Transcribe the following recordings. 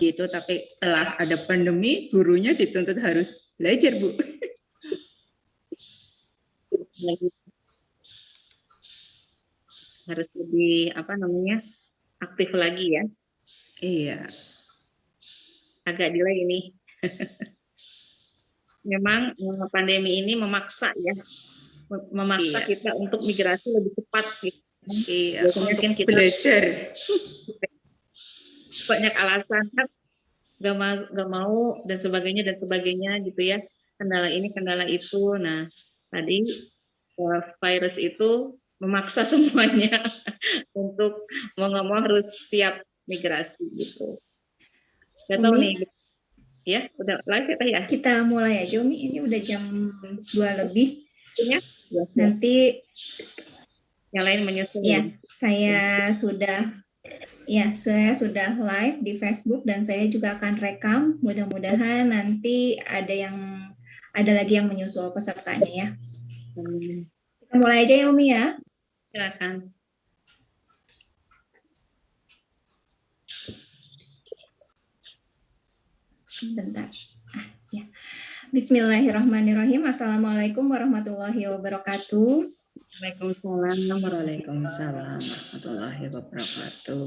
gitu, tapi setelah ada pandemi gurunya dituntut harus belajar, Bu. Harus lebih aktif lagi ya. Iya. Agak delay ini. Memang pandemi ini memaksa Iya. kita untuk migrasi lebih cepat gitu. Iya, Biasanya untuk kan kita belajar. banyak alasan kan, gak mau dan sebagainya gitu ya. Kendala ini, kendala itu. Nah, tadi virus itu memaksa semuanya untuk mau nggak mau harus siap migrasi gitu. Gak tahu nih, ya udah live ya Teh ya? Kita mulai aja Umi, ini udah jam 2 lebih. Ya, nanti yang lain menyusul. Ya, saya sudah live di Facebook dan saya juga akan rekam. Mudah-mudahan nanti ada lagi yang menyusul pesertanya ya. Kita mulai aja ya Umi ya. Silakan. Bentar. Ya. Bismillahirrahmanirrahim. Assalamualaikum warahmatullahi wabarakatuh. Waalaikumsalam warahmatullahi wabarakatuh.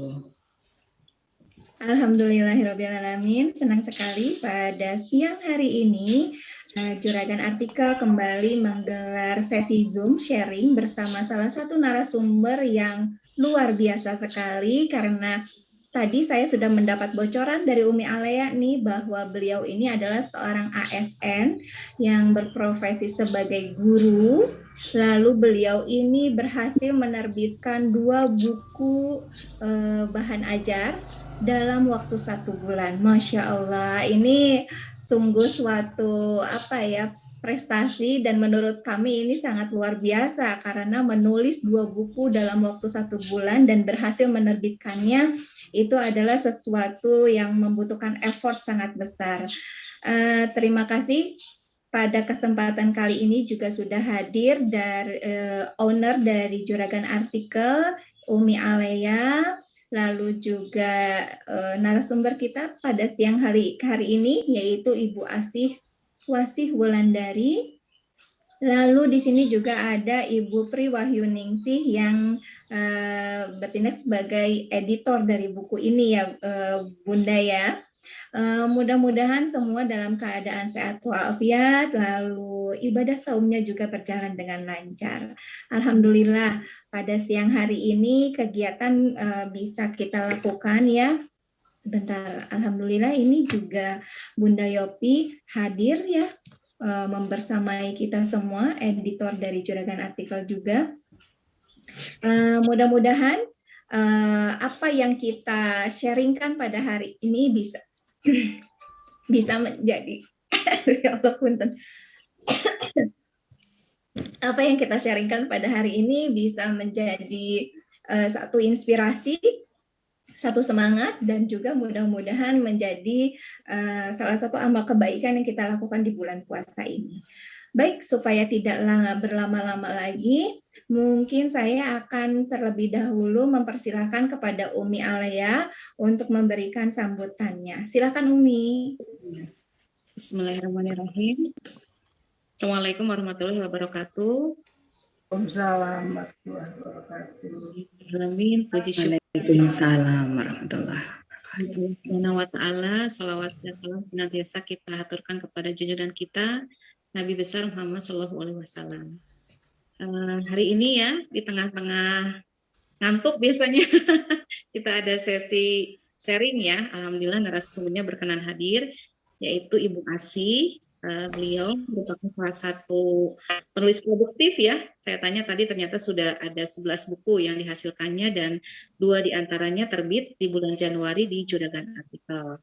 Alhamdulillahirrabbilalamin. Senang sekali pada siang hari ini Juragan Artikel kembali menggelar sesi Zoom sharing bersama salah satu narasumber yang luar biasa sekali, karena tadi saya sudah mendapat bocoran dari Umi Alea nih bahwa beliau ini adalah seorang ASN yang berprofesi sebagai guru. Lalu beliau ini berhasil menerbitkan 2 buku bahan ajar dalam waktu 1 bulan. Masya Allah, ini sungguh suatu prestasi, dan menurut kami ini sangat luar biasa karena menulis 2 buku dalam waktu 1 bulan dan berhasil menerbitkannya itu adalah sesuatu yang membutuhkan effort sangat besar. Terima kasih. Pada kesempatan kali ini juga sudah hadir dari owner dari Juragan Artikel, Umi Alea, lalu juga narasumber kita pada siang hari ini yaitu Ibu Wasih Wulandari. Lalu di sini juga ada Ibu Pri Wahyuningsih yang bertindak sebagai editor dari buku ini ya Bunda ya. Mudah-mudahan semua dalam keadaan sehat walafiat, lalu ibadah saumnya juga berjalan dengan lancar. Alhamdulillah pada siang hari ini kegiatan bisa kita lakukan ya. Sebentar, alhamdulillah ini juga Bunda Yopi hadir ya, membersamai kita semua, editor dari Juragan Artikel juga. Mudah-mudahan apa yang kita sharingkan pada hari ini bisa menjadi apa yang kita sharingkan pada hari ini bisa menjadi satu inspirasi, satu semangat, dan juga mudah-mudahan menjadi salah satu amal kebaikan yang kita lakukan di bulan puasa ini. Baik, supaya tidak berlama-lama lagi, mungkin saya akan terlebih dahulu mempersilahkan kepada Umi Alea untuk memberikan sambutannya. Silakan Umi. Bismillahirrahmanirrahim. Assalamualaikum warahmatullahi wabarakatuh. Waalaikumsalam warahmatullahi wabarakatuh. Waalaikumsalam warahmatullahi wabarakatuh. Salawat dan salam senantiasa kita aturkan kepada junjungan kita Nabi besar Muhammad SAW. Hari ini ya, di tengah-tengah ngantuk biasanya, kita ada sesi sharing ya. Alhamdulillah narasumbernya berkenan hadir, yaitu Ibu Asih. Beliau merupakan salah satu penulis produktif ya. Saya tanya tadi ternyata sudah ada 11 buku yang dihasilkannya dan 2 diantaranya terbit di bulan Januari di Juragan Artikel.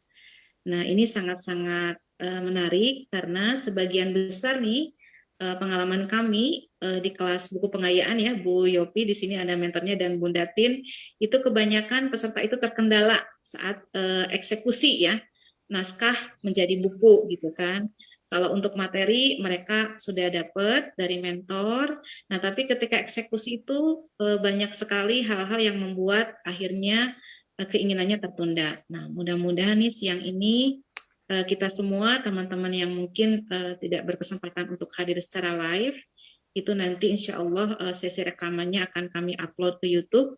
Nah ini sangat-sangat menarik karena sebagian besar nih pengalaman kami di kelas buku pengayaan ya, Bu Yopi di sini ada mentornya dan Bunda Tin, itu kebanyakan peserta itu terkendala saat eksekusi ya, naskah menjadi buku gitu kan. Kalau untuk materi mereka sudah dapat dari mentor, nah tapi ketika eksekusi itu banyak sekali hal-hal yang membuat akhirnya keinginannya tertunda. Nah, mudah-mudahan nih siang ini kita semua, teman-teman yang mungkin tidak berkesempatan untuk hadir secara live, itu nanti insya Allah sesi rekamannya akan kami upload ke YouTube.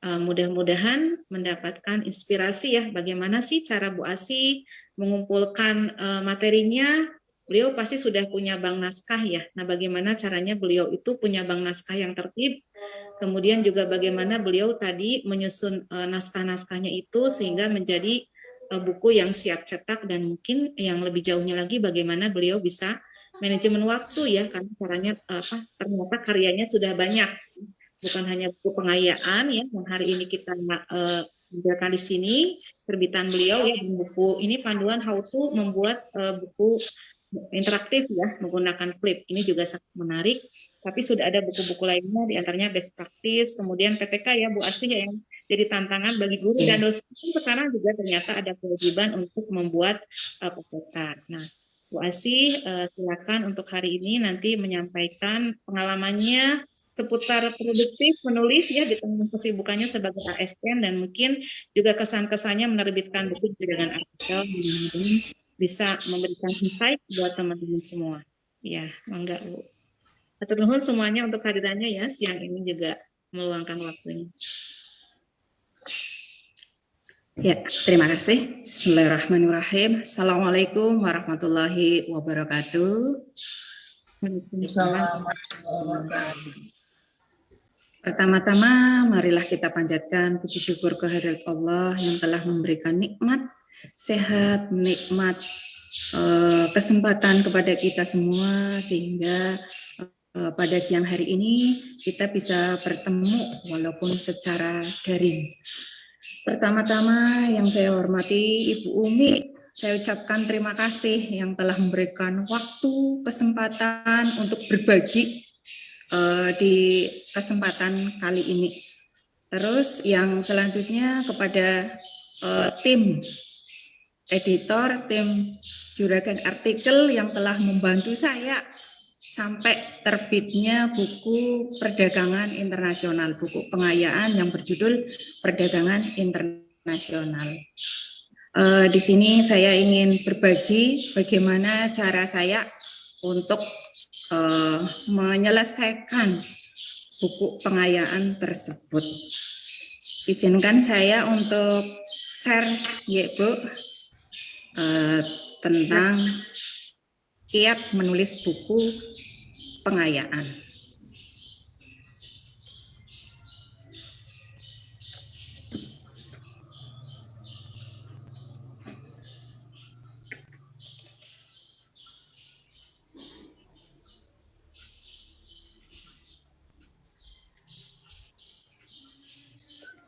Mudah-mudahan mendapatkan inspirasi ya, bagaimana sih cara Bu Asih mengumpulkan materinya. Beliau pasti sudah punya bank naskah ya. Nah, bagaimana caranya beliau itu punya bank naskah yang tertib, kemudian juga bagaimana beliau tadi menyusun naskah-naskahnya itu sehingga menjadi buku yang siap cetak, dan mungkin yang lebih jauhnya lagi bagaimana beliau bisa manajemen waktu ya, karena caranya ternyata karyanya sudah banyak, bukan hanya buku pengayaan ya yang hari ini kita tampilkan di sini terbitan beliau ya, buku ini panduan how to membuat buku interaktif ya menggunakan flip, ini juga sangat menarik. Tapi sudah ada buku-buku lainnya, diantaranya best practice, kemudian PTK ya Bu Asih ya, yang jadi tantangan bagi guru dan dosen. Sekarang juga ternyata ada kewajiban untuk membuat PTK. Nah, Bu Asih silakan untuk hari ini nanti menyampaikan pengalamannya seputar produktif menulis ya di tengah kesibukannya sebagai ASN, dan mungkin juga kesan-kesannya menerbitkan buku dengan artikel, bisa memberikan insight buat teman-teman semua. Ya, mangga Bu. Hatur nuhun semuanya untuk hadirannya ya, siang ini juga meluangkan waktunya. Ya, terima kasih. Bismillahirrahmanirrahim. Assalamualaikum warahmatullahi wabarakatuh. Pertama-tama, marilah kita panjatkan puji syukur kehadirat Allah yang telah memberikan nikmat sehat, nikmat kesempatan kepada kita semua, sehingga pada siang hari ini kita bisa bertemu walaupun secara daring. Pertama-tama yang saya hormati Ibu Umi, saya ucapkan terima kasih yang telah memberikan waktu, kesempatan untuk berbagi di kesempatan kali ini. Terus yang selanjutnya kepada tim editor, tim Juragan Artikel yang telah membantu saya sampai terbitnya buku perdagangan internasional, buku pengayaan yang berjudul Perdagangan Internasional. Di sini saya ingin berbagi bagaimana cara saya untuk menyelesaikan buku pengayaan tersebut. Izinkan saya untuk share, ya Bu, tentang kiat menulis buku pengayaan.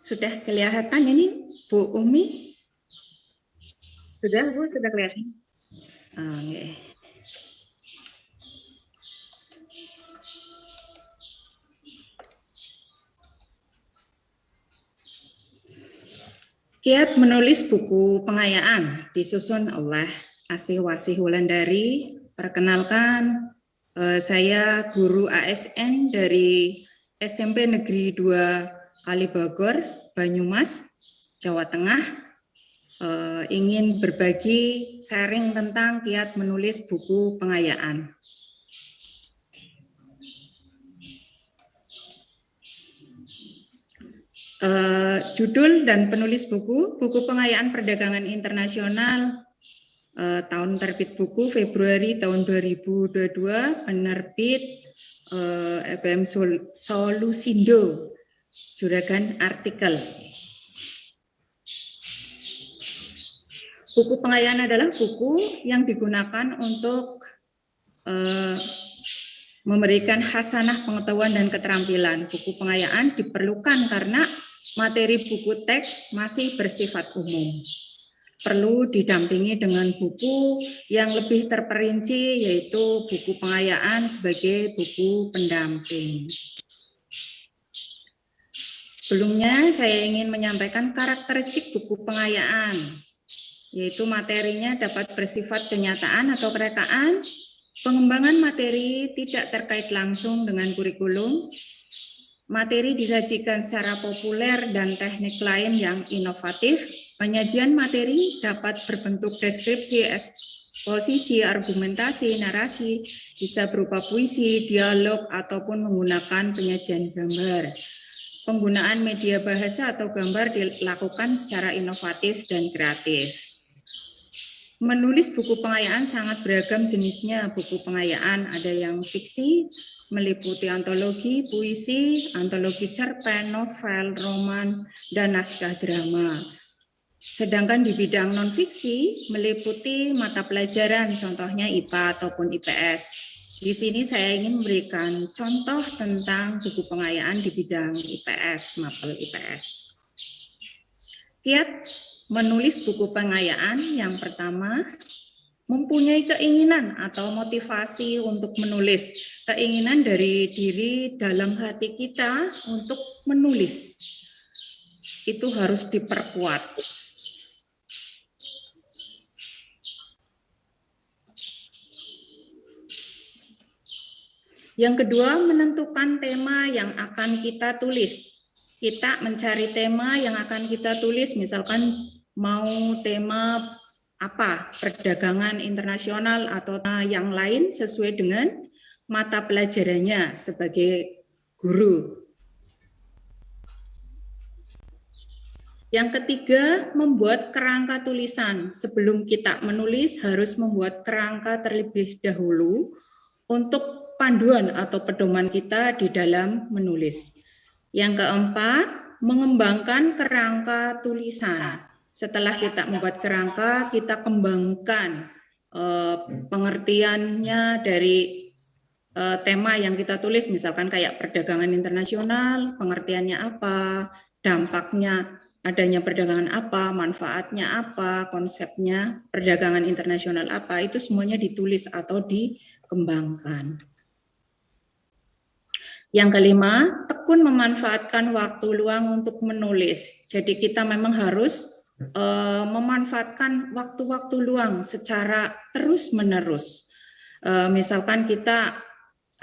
Sudah kelihatan ini Bu Umi? Sudah Bu, sudah kelihatan. Okay. Kiat menulis buku pengayaan disusun oleh Asih Wasih Wulandari. Perkenalkan, saya guru ASN dari SMP Negeri 2 Kalibagor, Banyumas, Jawa Tengah. Ingin berbagi sharing tentang kiat menulis buku pengayaan. Judul dan penulis buku Pengayaan Perdagangan Internasional, tahun terbit buku Februari tahun 2022, penerbit EBM Solusindo, Juragan Artikel. Buku pengayaan adalah buku yang digunakan untuk memberikan khasanah pengetahuan dan keterampilan. Buku pengayaan diperlukan karena materi buku teks masih bersifat umum. Perlu didampingi dengan buku yang lebih terperinci, yaitu buku pengayaan sebagai buku pendamping. Sebelumnya saya ingin menyampaikan karakteristik buku pengayaan, yaitu materinya dapat bersifat kenyataan atau kerekaan, pengembangan materi tidak terkait langsung dengan kurikulum, materi disajikan secara populer dan teknik lain yang inovatif. Penyajian materi dapat berbentuk deskripsi, eksposisi, argumentasi, narasi, bisa berupa puisi, dialog, ataupun menggunakan penyajian gambar. Penggunaan media bahasa atau gambar dilakukan secara inovatif dan kreatif. Menulis buku pengayaan sangat beragam jenisnya. Buku pengayaan ada yang fiksi, meliputi antologi, puisi, antologi cerpen, novel, roman, dan naskah drama. Sedangkan di bidang non-fiksi meliputi mata pelajaran, contohnya IPA ataupun IPS. Di sini saya ingin memberikan contoh tentang buku pengayaan di bidang IPS, mapel IPS. Kiat menulis buku pengayaan yang pertama, mempunyai keinginan atau motivasi untuk menulis. Keinginan dari diri dalam hati kita untuk menulis. Itu harus diperkuat. Yang kedua, menentukan tema yang akan kita tulis. Kita mencari tema yang akan kita tulis, misalkan mau tema apa, perdagangan internasional atau yang lain sesuai dengan mata pelajarannya sebagai guru. Yang ketiga, membuat kerangka tulisan. Sebelum kita menulis harus membuat kerangka terlebih dahulu untuk panduan atau pedoman kita di dalam menulis. Yang keempat, mengembangkan kerangka tulisan. Setelah kita membuat kerangka, kita kembangkan pengertiannya dari tema yang kita tulis, misalkan kayak perdagangan internasional, pengertiannya apa, dampaknya adanya perdagangan apa, manfaatnya apa, konsepnya perdagangan internasional apa, itu semuanya ditulis atau dikembangkan. Yang kelima, tekun memanfaatkan waktu luang untuk menulis. Jadi kita memang harus memanfaatkan waktu-waktu luang secara terus-menerus. Misalkan kita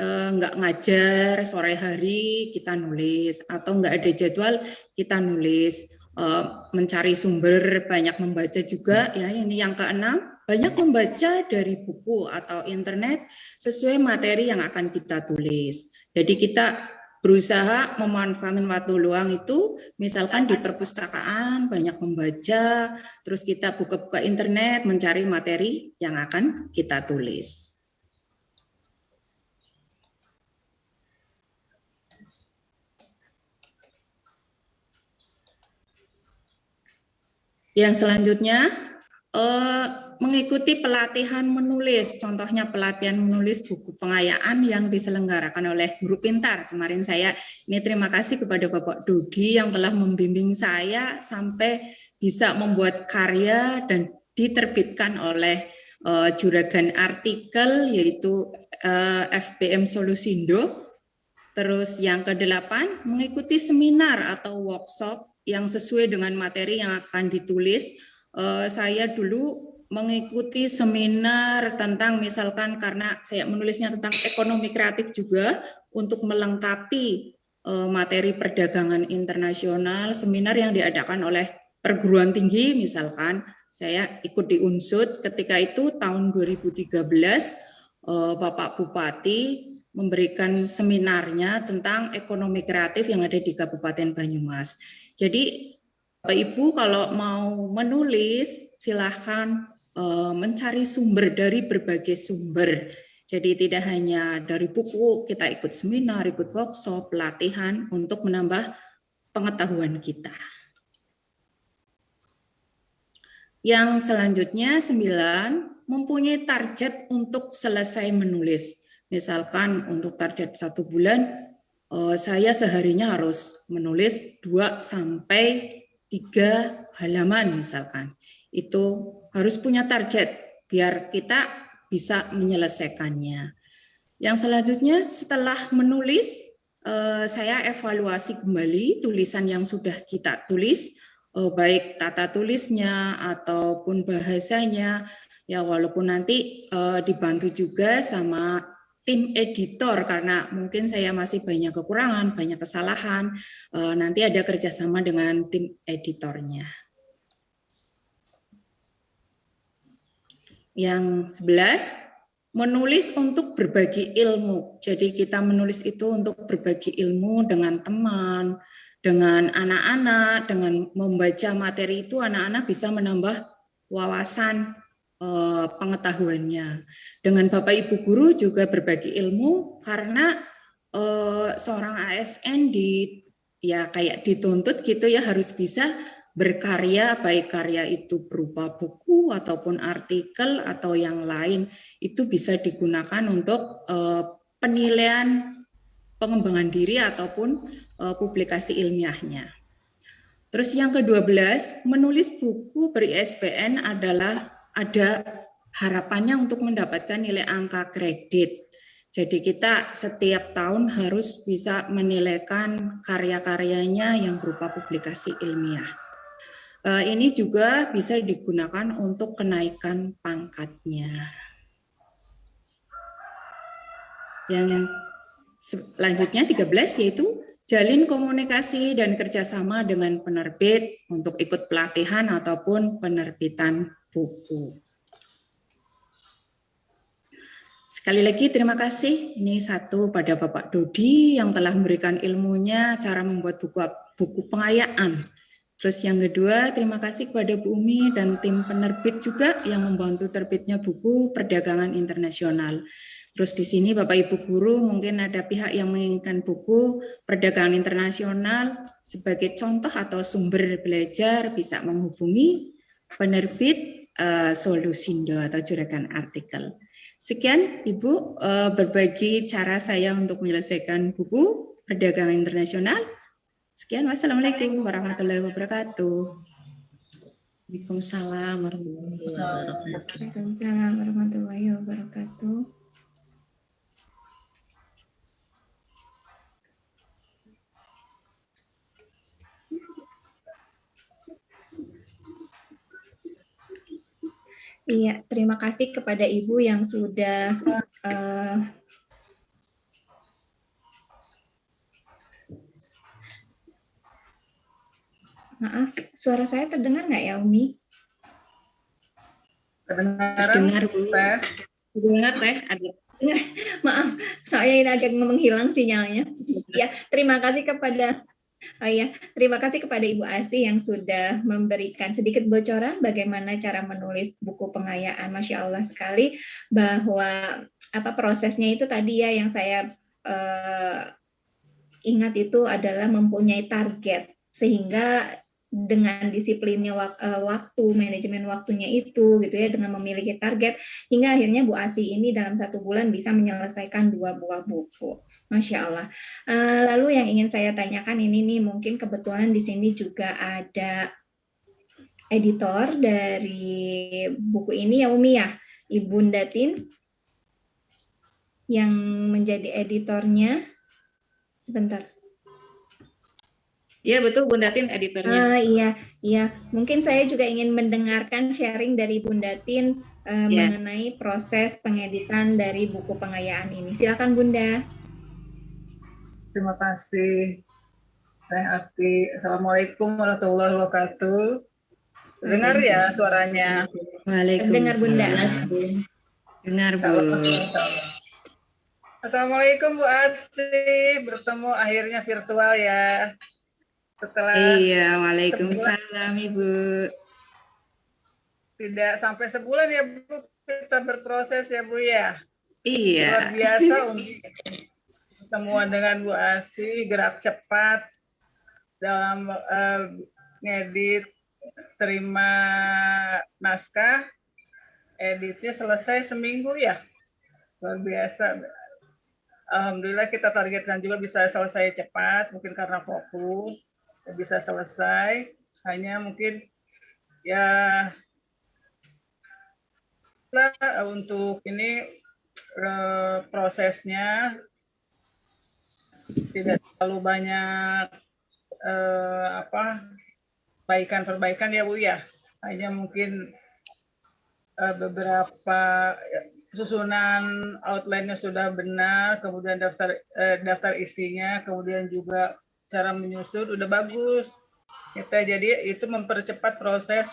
nggak ngajar sore hari, kita nulis, atau nggak ada jadwal, kita nulis. Mencari sumber, banyak membaca juga. Ya, ini yang keenam, banyak membaca dari buku atau internet sesuai materi yang akan kita tulis. Jadi kita berusaha memanfaatkan waktu luang itu, misalkan di perpustakaan banyak membaca, terus kita buka-buka internet mencari materi yang akan kita tulis. Yang selanjutnya, mengikuti pelatihan menulis, contohnya pelatihan menulis buku pengayaan yang diselenggarakan oleh Guru Pintar. Kemarin saya ini terima kasih kepada Bapak Dodi yang telah membimbing saya sampai bisa membuat karya dan diterbitkan oleh Juragan Artikel, yaitu FBM Solusindo. Terus yang ke-8, mengikuti seminar atau workshop yang sesuai dengan materi yang akan ditulis. Saya dulu mengikuti seminar tentang, misalkan karena saya menulisnya tentang ekonomi kreatif juga, untuk melengkapi materi perdagangan internasional, seminar yang diadakan oleh perguruan tinggi, misalkan saya ikut di Unsud. Ketika itu tahun 2013, Bapak Bupati memberikan seminarnya tentang ekonomi kreatif yang ada di Kabupaten Banyumas. Jadi Bapak Ibu kalau mau menulis silahkan mencari sumber dari berbagai sumber. Jadi tidak hanya dari buku, kita ikut seminar, ikut workshop, pelatihan untuk menambah pengetahuan kita. Yang selanjutnya 9, mempunyai target untuk selesai menulis. Misalkan untuk target 1 bulan, saya seharinya harus menulis 2-3 halaman misalkan. Itu harus punya target biar kita bisa menyelesaikannya. Yang selanjutnya setelah menulis, saya evaluasi kembali tulisan yang sudah kita tulis, baik tata tulisnya ataupun bahasanya, ya walaupun nanti dibantu juga sama tim editor karena mungkin saya masih banyak kekurangan, banyak kesalahan. Nanti ada kerjasama dengan tim editornya. Yang 11, menulis untuk berbagi ilmu. Jadi kita menulis itu untuk berbagi ilmu dengan teman, dengan anak-anak, dengan membaca materi itu anak-anak bisa menambah wawasan pengetahuannya. Dengan Bapak Ibu guru juga berbagi ilmu karena seorang ASN kayak dituntut gitu ya harus bisa berkarya, baik karya itu berupa buku ataupun artikel atau yang lain, itu bisa digunakan untuk penilaian pengembangan diri ataupun publikasi ilmiahnya. Terus yang ke-12, menulis buku ber-ISBN adalah ada harapannya untuk mendapatkan nilai angka kredit. Jadi kita setiap tahun harus bisa menilaikan karya-karyanya yang berupa publikasi ilmiah. Ini juga bisa digunakan untuk kenaikan pangkatnya. Yang selanjutnya 13 yaitu jalin komunikasi dan kerjasama dengan penerbit untuk ikut pelatihan ataupun penerbitan buku. Sekali lagi terima kasih. Ini satu pada Bapak Dodi yang telah memberikan ilmunya cara membuat buku pengayaan. Terus yang kedua, terima kasih kepada Bu Umi dan tim penerbit juga yang membantu terbitnya buku Perdagangan Internasional. Terus di sini Bapak Ibu guru mungkin ada pihak yang menginginkan buku Perdagangan Internasional sebagai contoh atau sumber belajar bisa menghubungi penerbit Solusindo atau Juragan Artikel. Sekian Ibu berbagi cara saya untuk menyelesaikan buku Perdagangan Internasional. Sekian, wassalamualaikum warahmatullahi wabarakatuh. Waalaikumsalam warahmatullahi wabarakatuh. Waalaikumsalam warahmatullahi wabarakatuh. Iya, terima kasih kepada Ibu yang sudah maaf, suara saya terdengar nggak ya, Umi? Terdengar, Bu. Terdengar, Teh. Maaf, saya ini agak menghilang sinyalnya. Ya, terima kasih kepada terima kasih kepada Ibu Asih yang sudah memberikan sedikit bocoran bagaimana cara menulis buku pengayaan. Masya Allah sekali bahwa prosesnya itu tadi ya yang saya ingat itu adalah mempunyai target sehingga dengan disiplinnya waktu, manajemen waktunya itu gitu ya, dengan memiliki target hingga akhirnya Bu Asih ini dalam 1 bulan bisa menyelesaikan 2 buah buku. Masya Allah. Lalu yang ingin saya tanyakan ini nih, mungkin kebetulan di sini juga ada editor dari buku ini ya Umi ya, Ibu Datin yang menjadi editornya. Sebentar. Iya betul Bunda Tin editornya. Iya. Mungkin saya juga ingin mendengarkan sharing dari Bunda Tin mengenai proses pengeditan dari buku pengayaan ini. Silakan Bunda. Terima kasih. Teh Ati. Assalamualaikum warahmatullahi wabarakatuh. Dengar ya suaranya. Waalaikumsalam. Dengar Bunda. Dengar Bu. Assalamualaikum Bu Asti. Bertemu akhirnya virtual ya. Setelah waalaikumsalam Ibu. Tidak sampai sebulan ya Bu, kita berproses ya Bu ya. Iya. Luar biasa untuk pertemuan dengan Bu Asih, gerak cepat dalam ngedit, terima naskah, editnya selesai seminggu ya. Luar biasa. Alhamdulillah kita targetkan juga bisa selesai cepat, mungkin karena fokus bisa selesai. Hanya mungkin ya untuk ini prosesnya tidak terlalu banyak perbaikan ya Bu ya. Hanya mungkin beberapa susunan outline-nya sudah benar, kemudian daftar isinya, kemudian juga cara menyusun udah bagus. Jadi itu mempercepat proses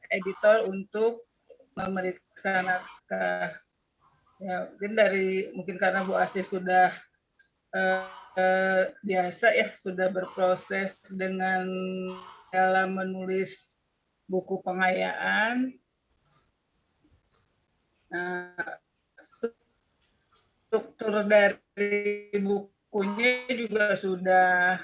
editor untuk memeriksa naskah. Ya, mungkin karena Bu Asih sudah biasa ya, sudah berproses dengan dalam menulis buku pengayaan. Nah, struktur dari bukunya juga sudah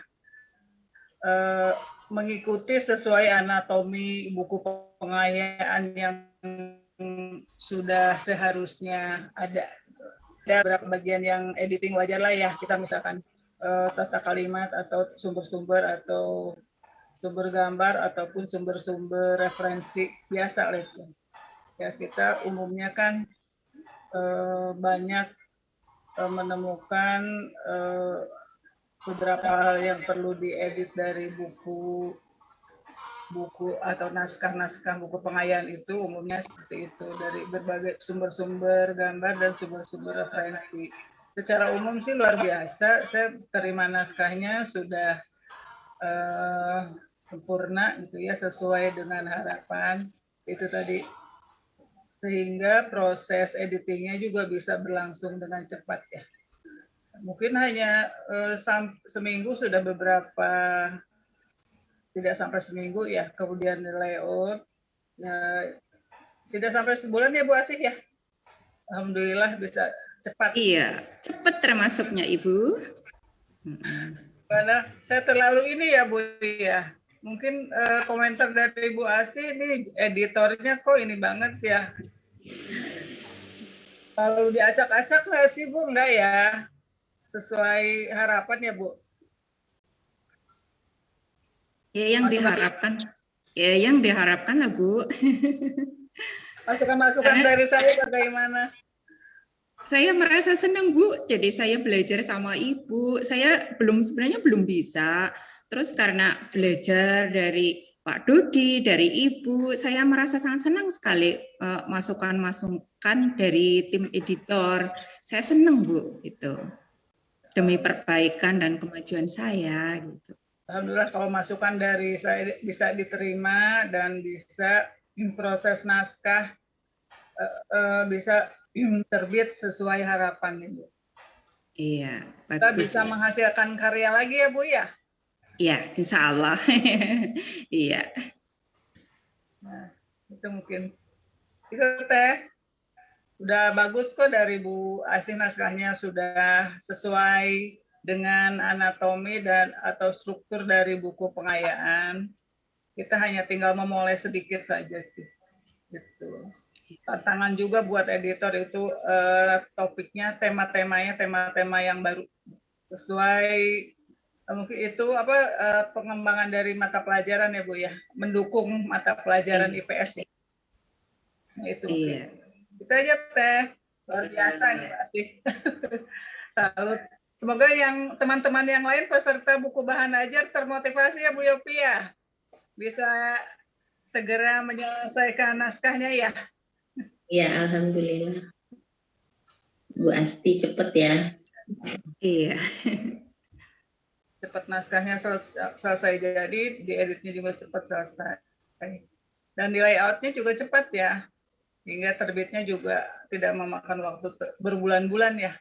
mengikuti sesuai anatomi buku pengayaan yang sudah seharusnya ada. Ada beberapa bagian yang editing wajar lah ya, kita misalkan tata kalimat atau sumber-sumber atau sumber gambar ataupun sumber-sumber referensi biasa lah itu. Ya, kita umumnya kan banyak menemukan beberapa hal yang perlu diedit dari buku atau naskah-naskah buku pengayaan itu umumnya seperti itu, dari berbagai sumber-sumber gambar dan sumber-sumber referensi. Secara umum sih luar biasa, saya terima naskahnya sudah sempurna gitu ya, sesuai dengan harapan itu tadi, sehingga proses editingnya juga bisa berlangsung dengan cepat ya. Mungkin hanya seminggu sudah beberapa, tidak sampai seminggu ya, kemudian layout ya, tidak sampai sebulan ya Bu Asih ya. Alhamdulillah bisa cepat. Iya, cepat termasuknya Ibu. Karena saya terlalu ini ya Bu ya. Mungkin komentar dari Bu Asih, ini editornya kok ini banget ya. Kalau diacak-acak nggak sih Bu? Enggak ya. Sesuai harapan ya Bu? Ya yang diharapkan. Ya yang diharapkan lah Bu. Masukan-masukan dari saya bagaimana? Saya merasa senang Bu, jadi saya belajar sama Ibu. Saya sebenarnya belum bisa. Terus karena belajar dari Pak Dodi, dari Ibu, saya merasa sangat senang sekali masukan-masukan dari tim editor. Saya senang Bu, gitu. Demi perbaikan dan kemajuan saya, gitu. Alhamdulillah kalau masukan dari saya bisa diterima dan bisa proses naskah bisa terbit sesuai harapan Ibu. Iya, bagus. Kita bisa menghasilkan karya lagi ya Bu ya? Iya, insya Allah. Iya. Nah, itu mungkin. Itu Teh. Udah bagus kok dari Bu Asih, naskahnya sudah sesuai dengan anatomi dan atau struktur dari buku pengayaan. Kita hanya tinggal memoles sedikit saja sih. Gitu. Tantangan juga buat editor itu topiknya, tema-temanya, tema-tema yang baru sesuai. Mungkin itu pengembangan dari mata pelajaran ya Bu ya, mendukung mata pelajaran IPS ya. Nah, itu mungkin. Kita aja Teh, luar biasa nih pasti. Salut. Semoga yang teman-teman yang lain peserta buku bahan ajar termotivasi ya Bu Yopi ya, bisa segera menyelesaikan naskahnya ya. Ya, alhamdulillah. Bu Asti cepet ya. Iya. Cepat naskahnya selesai jadi, dieditnya juga cepat selesai. Dan di layoutnya juga cepat ya, hingga terbitnya juga tidak memakan waktu berbulan-bulan ya.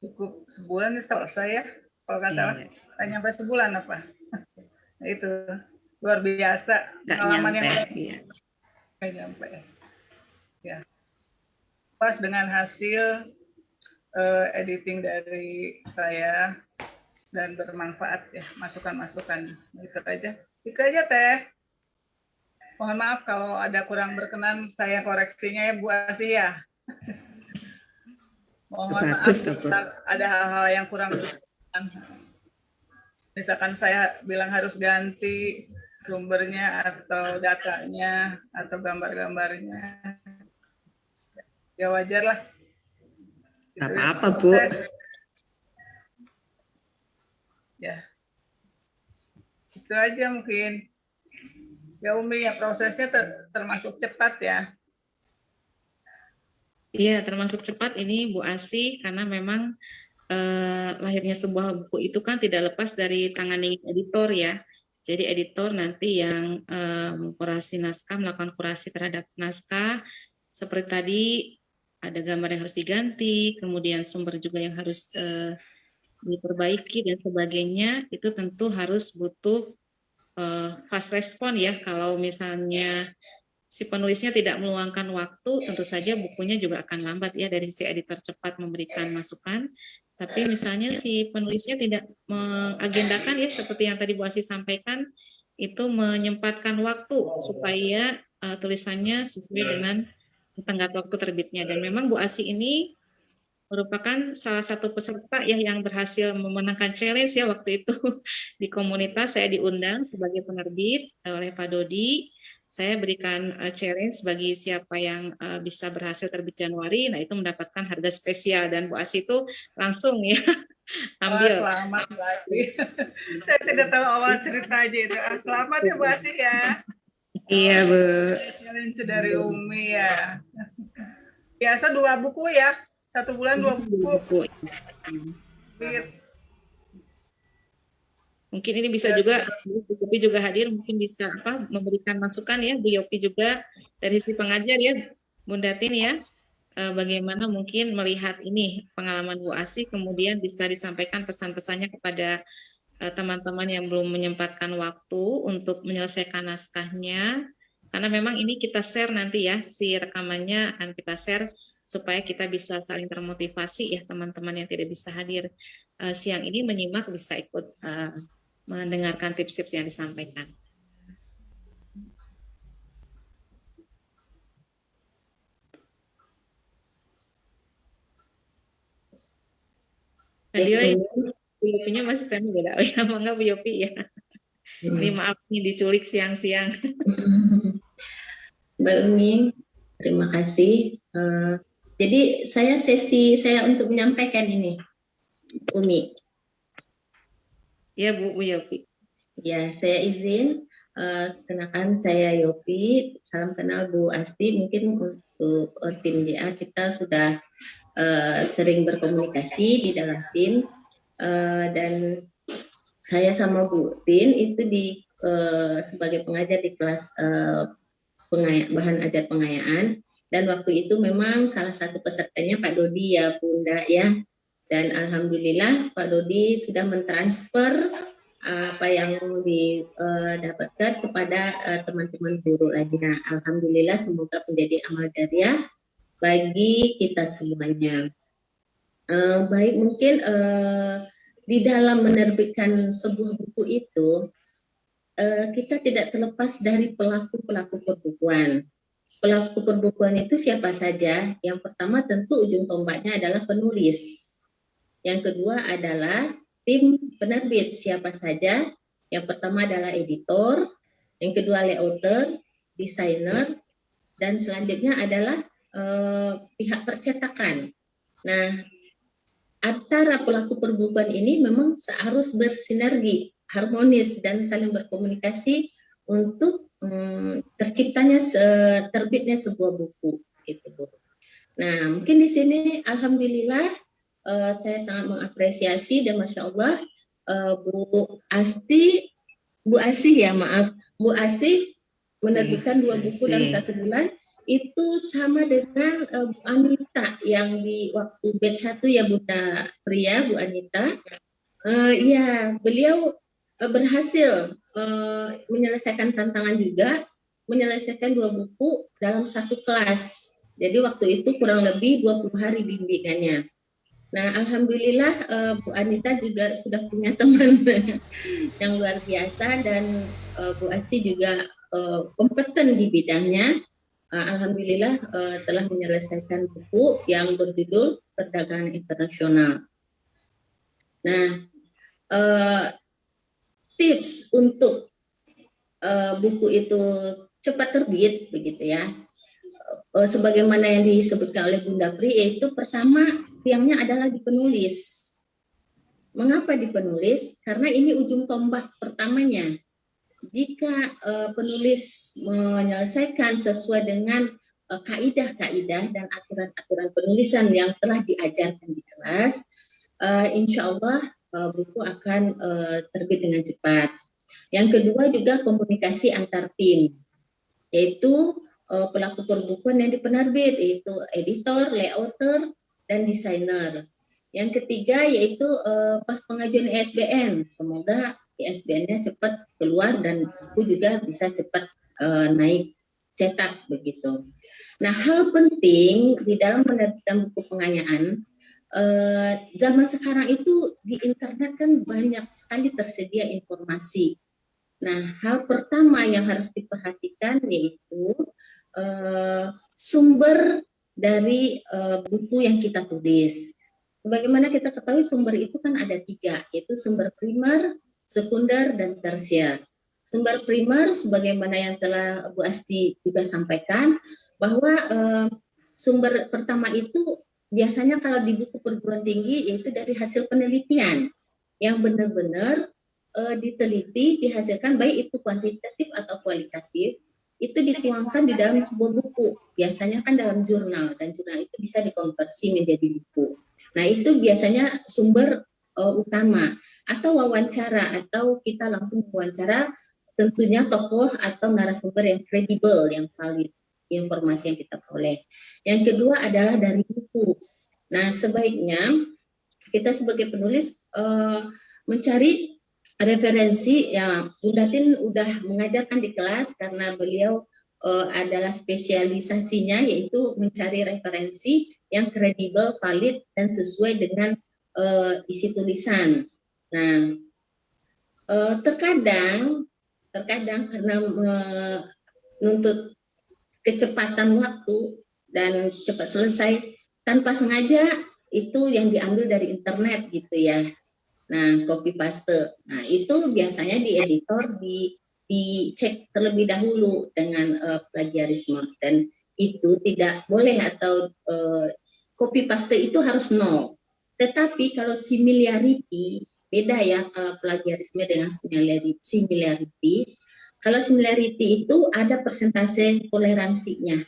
Cukup sebulan ini selesai ya, kalau nggak salah. Nggak nyampe sebulan apa. Nah, itu luar biasa. Pengalaman yang nggak nyampe. Ya. Pas dengan hasil editing dari saya dan bermanfaat ya, masukan-masukan. Itu aja Teh. Mohon maaf kalau ada kurang berkenan, saya koreksinya ya Bu Asih ya. Mohon maaf ada hal-hal yang kurang berkenan. Misalkan saya bilang harus ganti sumbernya atau datanya atau gambar-gambarnya. Ya wajar lah. Gak apa-apa Bu. Ya, itu aja mungkin. Ya Umi ya, prosesnya termasuk cepat ya. Iya, termasuk cepat ini Bu Asih, karena memang lahirnya sebuah buku itu kan tidak lepas dari tangan editor ya. Jadi editor nanti yang mengkurasi naskah, melakukan kurasi terhadap naskah. Seperti tadi ada gambar yang harus diganti, kemudian sumber juga yang harus diperbaiki dan sebagainya. Itu tentu harus butuh fast respon ya. Kalau misalnya si penulisnya tidak meluangkan waktu, tentu saja bukunya juga akan lambat ya dari si editor cepat memberikan masukan. Tapi misalnya si penulisnya tidak mengagendakan ya seperti yang tadi Bu Asih sampaikan, itu menyempatkan waktu supaya tulisannya sesuai dengan tenggat waktu terbitnya. Dan memang Bu Asih ini merupakan salah satu peserta ya yang berhasil memenangkan challenge ya waktu itu di komunitas. Saya diundang sebagai penerbit oleh Pak Dodi. Saya berikan challenge bagi siapa yang bisa berhasil terbit Januari, nah itu mendapatkan harga spesial, dan Bu Asih itu langsung ya ambil. Selamat Bu Asih. Saya tidak tahu awal ceritanya itu. Selamat ya Bu Asih ya. Iya Bu. Challenge dari Umi ya. Biasa 2 buku ya. 1 bulan 2 buku. Mungkin ini bisa juga Bu Yopi juga hadir, mungkin bisa memberikan masukan ya Bu Yopi juga dari si pengajar ya Bunda Tin ya, bagaimana mungkin melihat ini pengalaman Bu Asih, kemudian bisa disampaikan pesan-pesannya kepada teman-teman yang belum menyempatkan waktu untuk menyelesaikan naskahnya, karena memang ini kita share nanti ya, si rekamannya akan kita share supaya kita bisa saling termotivasi ya, teman-teman yang tidak bisa hadir siang ini menyimak bisa ikut mendengarkan tips-tips yang disampaikan. Jadi Bu Yopinya masih standby beda. Oh ya, enggak Bu Yopi ya. Ini maaf nih diculik siang-siang. Mbak Umi, terima kasih. Jadi sesi saya untuk menyampaikan ini, Umi. Ya Bu Yopi. Ya, saya izin. Kenalkan saya Yopi. Salam kenal Bu Asti. Mungkin untuk tim JA kita sudah sering berkomunikasi di dalam tim. Dan saya sama Bu Tin itu sebagai pengajar di kelas bahan ajar pengayaan. Dan waktu itu memang salah satu pesertanya Pak Dodi ya Bunda ya. Dan alhamdulillah Pak Dodi sudah mentransfer apa yang didapatkan kepada teman-teman guru lagi. Nah, alhamdulillah semoga menjadi amal jariah bagi kita semuanya. Baik, mungkin di dalam menerbitkan sebuah buku itu kita tidak terlepas dari pelaku-pelaku perbukuan. Pelaku perbukuan itu siapa saja? Yang pertama tentu ujung tombaknya adalah penulis. Yang kedua adalah tim penerbit, siapa saja? Yang pertama adalah editor, yang kedua layouter, desainer, dan selanjutnya adalah pihak percetakan. Nah, antara pelaku perbukuan ini memang harus bersinergi, harmonis, dan saling berkomunikasi untuk terciptanya terbitnya sebuah buku. Gitu, Bu. Nah, mungkin di sini alhamdulillah saya sangat mengapresiasi dan Masya Allah Bu Asih ya maaf, Bu Asih menerbitkan 2 buku dalam 1 bulan. Itu sama dengan Bu Anita yang di waktu batch 1 ya Bunda Pria, Bu Anita. Ya, beliau berhasil menyelesaikan tantangan juga, menyelesaikan 2 buku dalam 1 kelas. Jadi waktu itu kurang lebih 20 hari bimbingannya. Nah, alhamdulillah Bu Anita juga sudah punya teman yang luar biasa dan Bu Asih juga kompeten di bidangnya. Alhamdulillah telah menyelesaikan buku yang berjudul Perdagangan Internasional. Nah, tips untuk buku itu cepat terbit begitu ya. Sebagaimana yang disebutkan oleh Bunda Pri, yaitu pertama tiangnya adalah di penulis. Mengapa di penulis? Karena ini ujung tombak pertamanya. Jika penulis menyelesaikan sesuai dengan kaidah-kaidah dan aturan-aturan penulisan yang telah diajarkan di kelas, insya Allah buku akan terbit dengan cepat. Yang kedua juga komunikasi antar tim, yaitu pelaku perbukuan yang di penerbit, yaitu editor, layouter, dan desainer. Yang ketiga yaitu pas pengajuan ISBN, semoga ISBN-nya cepat keluar dan buku juga bisa cepat naik cetak begitu. Nah, hal penting di dalam menerbitkan buku pengayaan, zaman sekarang itu di internet kan banyak sekali tersedia informasi. Nah, hal pertama yang harus diperhatikan yaitu sumber dari buku yang kita tulis. Sebagaimana kita ketahui sumber itu kan ada 3, yaitu sumber primer, sekunder, dan tersier. Sumber primer, sebagaimana yang telah Bu Asti juga sampaikan, bahwa sumber pertama itu biasanya kalau di buku perguruan tinggi yaitu dari hasil penelitian yang benar-benar diteliti, dihasilkan baik itu kuantitatif atau kualitatif, itu dituangkan di dalam sebuah buku. Biasanya kan dalam jurnal, dan jurnal itu bisa dikonversi menjadi buku. Nah, itu biasanya sumber utama, atau wawancara, atau kita langsung wawancara tentunya tokoh atau narasumber yang kredibel, yang valid informasi yang kita peroleh. Yang kedua adalah dari buku. Nah, sebaiknya kita sebagai penulis mencari referensi yang Bunda Tin udah mengajarkan di kelas, karena beliau adalah spesialisasinya yaitu mencari referensi yang kredibel, valid, dan sesuai dengan isi tulisan. Nah, terkadang karena menuntut kecepatan waktu dan cepat selesai, tanpa sengaja itu yang diambil dari internet gitu ya. Nah, copy paste. Nah, itu biasanya di editor dicek terlebih dahulu dengan plagiarisme, dan itu tidak boleh, atau copy paste itu harus nol. Tetapi kalau similarity, beda ya kalau plagiarisme dengan similarity. Kalau similarity itu ada persentase toleransinya.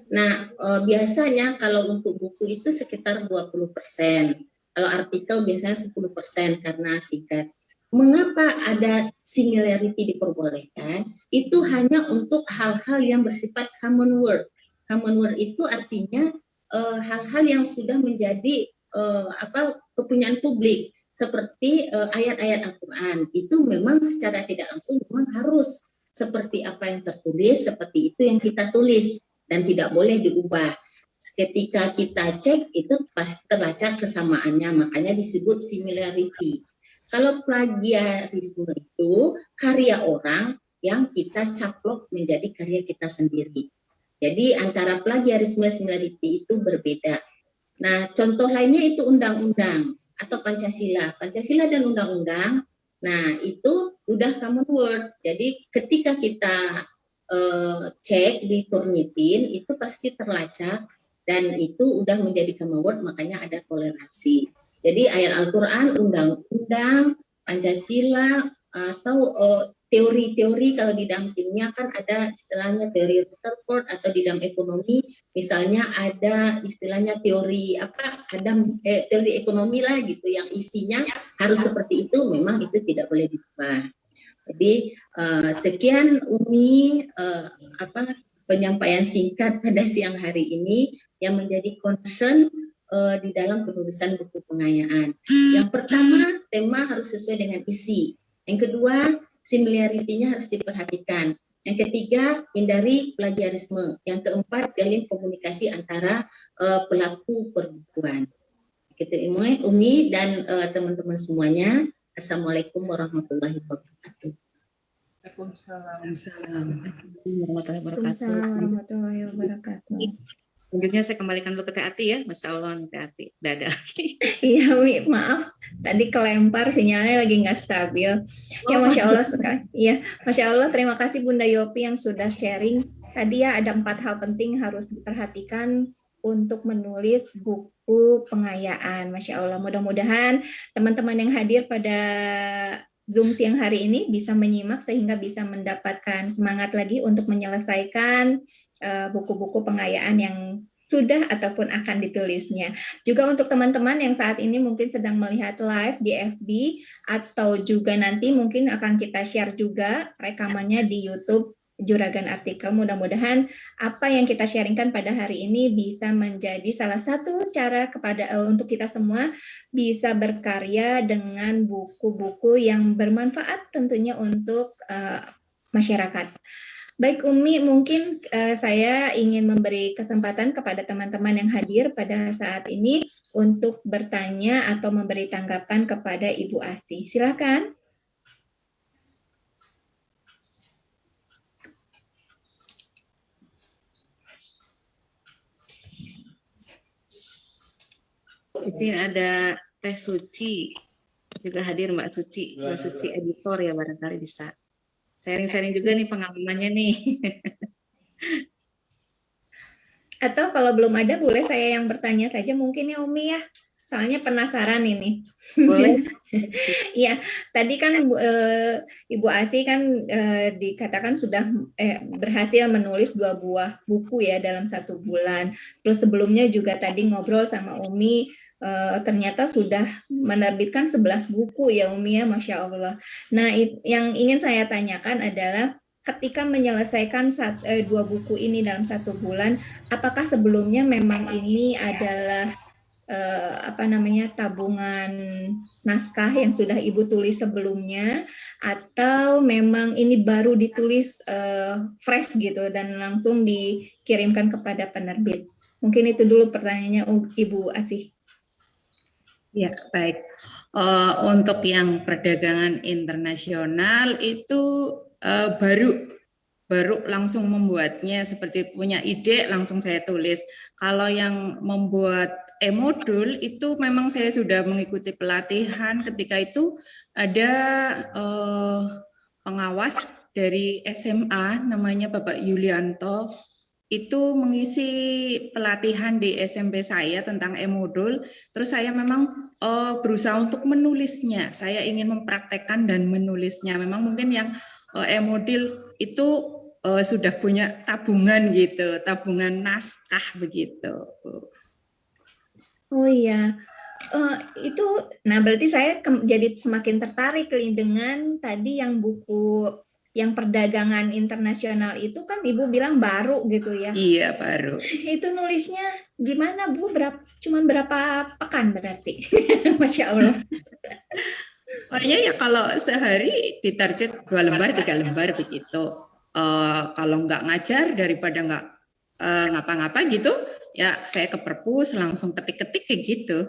Nah, biasanya kalau untuk buku itu sekitar 20%. Kalau artikel biasanya 10% karena singkat. Mengapa ada similarity diperbolehkan? Itu hanya untuk hal-hal yang bersifat common word. Common word itu artinya hal-hal yang sudah menjadi kepunyaan publik, seperti ayat-ayat Al-Quran. Itu memang secara tidak langsung memang harus seperti apa yang tertulis, seperti itu yang kita tulis, dan tidak boleh diubah. Ketika kita cek itu pasti terlacak kesamaannya, makanya disebut similarity. Kalau plagiarisme itu karya orang yang kita caplok menjadi karya kita sendiri. Jadi antara plagiarisme dan similarity itu berbeda. Nah, contoh lainnya itu undang-undang atau Pancasila. Pancasila dan undang-undang, nah itu udah common word. Jadi ketika kita cek di Turnitin itu pasti terlacak, dan itu udah menjadi common word, makanya ada toleransi. Jadi ayat Al-Quran, undang-undang, Pancasila, atau teori-teori kalau di dalam timnya kan ada istilahnya teori Rutherford, atau di dalam ekonomi misalnya ada istilahnya teori teori ekonomi lah gitu, yang isinya harus seperti itu, memang itu tidak boleh diubah. Jadi sekian Umi penyampaian singkat pada siang hari ini yang menjadi concern di dalam penulisan buku pengayaan. Yang pertama, tema harus sesuai dengan isi. Yang kedua, similarity-nya harus diperhatikan. Yang ketiga, hindari plagiarisme. Yang keempat, jalin komunikasi antara pelaku perbukuan. Gitu, Umi dan teman-teman semuanya. Assalamualaikum warahmatullahi wabarakatuh. Waalaikumsalam warahmatullahi wabarakatuh. Selanjutnya saya kembalikan dulu ke Teh Ati ya. Masya Allah, Teh Ati. Dadah. Iya, Wi, maaf. Tadi kelempar, sinyalnya lagi nggak stabil. Ya, Masya Allah sekali. Iya, Masya Allah. Terima kasih Bunda Yopi yang sudah sharing. Tadi ya ada 4 hal penting harus diperhatikan untuk menulis buku pengayaan. Masya Allah. Mudah-mudahan teman-teman yang hadir pada Zoom siang hari ini bisa menyimak sehingga bisa mendapatkan semangat lagi untuk menyelesaikan buku-buku pengayaan yang sudah ataupun akan ditulisnya. Juga untuk teman-teman yang saat ini mungkin sedang melihat live di FB atau juga nanti mungkin akan kita share juga rekamannya di YouTube Juragan Artikel. Mudah-mudahan apa yang kita sharingkan pada hari ini bisa menjadi salah satu cara untuk kita semua bisa berkarya dengan buku-buku yang bermanfaat tentunya untuk masyarakat. Baik Umi, mungkin saya ingin memberi kesempatan kepada teman-teman yang hadir pada saat ini untuk bertanya atau memberi tanggapan kepada Ibu Asih. Silakan. Di sini ada Teh Suci, juga hadir Mbak Suci editor ya, barangkali bisa sharing-sharing juga nih pengalamannya nih. Atau kalau belum ada, boleh saya yang bertanya saja mungkin ya Umi ya. Soalnya penasaran ini. Boleh. Iya, tadi kan Ibu Asih kan dikatakan sudah berhasil menulis 2 buah buku ya dalam 1 bulan. Terus sebelumnya juga tadi ngobrol sama Umi, ternyata sudah menerbitkan 11 buku ya Umi ya, Masya Allah. Nah, yang ingin saya tanyakan adalah ketika menyelesaikan 2 buku ini dalam 1 bulan, apakah sebelumnya memang ini adalah tabungan naskah yang sudah Ibu tulis sebelumnya, atau memang ini baru ditulis fresh gitu dan langsung dikirimkan kepada penerbit? Mungkin itu dulu pertanyaannya Ibu Asih. Ya, baik. Untuk yang perdagangan internasional itu baru langsung membuatnya, seperti punya ide langsung saya tulis. Kalau yang membuat e-modul itu memang saya sudah mengikuti pelatihan. Ketika itu ada pengawas dari SMA namanya Bapak Yulianto, itu mengisi pelatihan di SMP saya tentang e-modul. Terus saya memang berusaha untuk menulisnya. Saya ingin mempraktekkan dan menulisnya. Memang mungkin yang e-modul itu sudah punya tabungan gitu, tabungan naskah begitu. Oh iya, itu, nah berarti saya jadi semakin tertarik dengan tadi yang buku yang perdagangan internasional itu kan Ibu bilang baru gitu ya? Iya, baru. Itu nulisnya gimana Bu? Cuman berapa pekan berarti? Masya Allah. Pokoknya ya kalau sehari ditarget 2 lembar, 3 lembar begitu. Kalau nggak ngajar daripada nggak ngapa-ngapa gitu, ya saya ke perpus langsung ketik-ketik kayak gitu.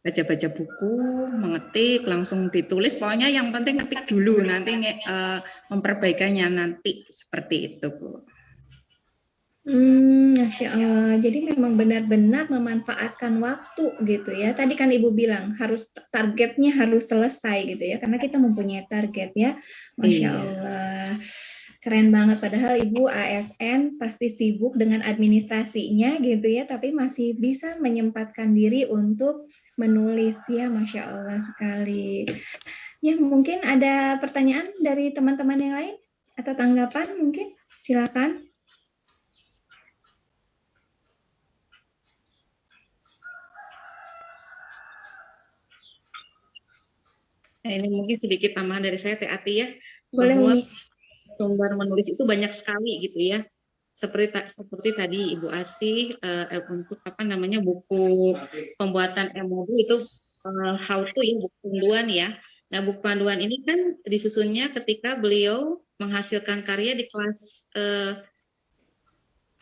Baca-baca buku, mengetik, langsung ditulis. Pokoknya yang penting ngetik dulu, nanti memperbaikannya nanti, seperti itu, Bu. Masya Allah. Jadi memang benar-benar memanfaatkan waktu gitu ya. Tadi kan Ibu bilang harus targetnya harus selesai gitu ya, karena kita mempunyai target ya. Masya Allah. Keren banget, padahal Ibu ASN pasti sibuk dengan administrasinya gitu ya, tapi masih bisa menyempatkan diri untuk menulis ya, Masya Allah sekali. Ya, mungkin ada pertanyaan dari teman-teman yang lain atau tanggapan mungkin, silakan. Nah, ini mungkin sedikit tambahan dari saya, Teh Ati ya. Boleh, bahwa Umi. sumber menulis itu banyak sekali gitu ya. Seperti tadi Ibu Asih untuk buku pembuatan e-modul itu how to ya, buku panduan ya. Nah, buku panduan ini kan disusunnya ketika beliau menghasilkan karya di kelas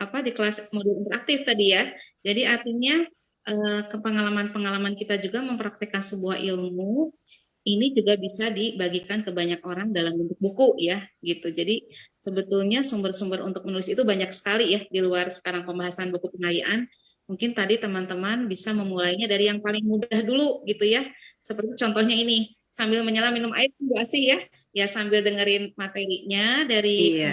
di kelas modul interaktif tadi ya. Jadi artinya pengalaman-pengalaman kita juga mempraktikkan sebuah ilmu ini juga bisa dibagikan ke banyak orang dalam bentuk buku ya gitu. Jadi sebetulnya sumber-sumber untuk menulis itu banyak sekali ya di luar sekarang pembahasan buku pengayaan. Mungkin tadi teman-teman bisa memulainya dari yang paling mudah dulu gitu ya. Seperti contohnya ini, sambil menyelam minum air Bu Asih ya. Ya sambil dengerin materinya dari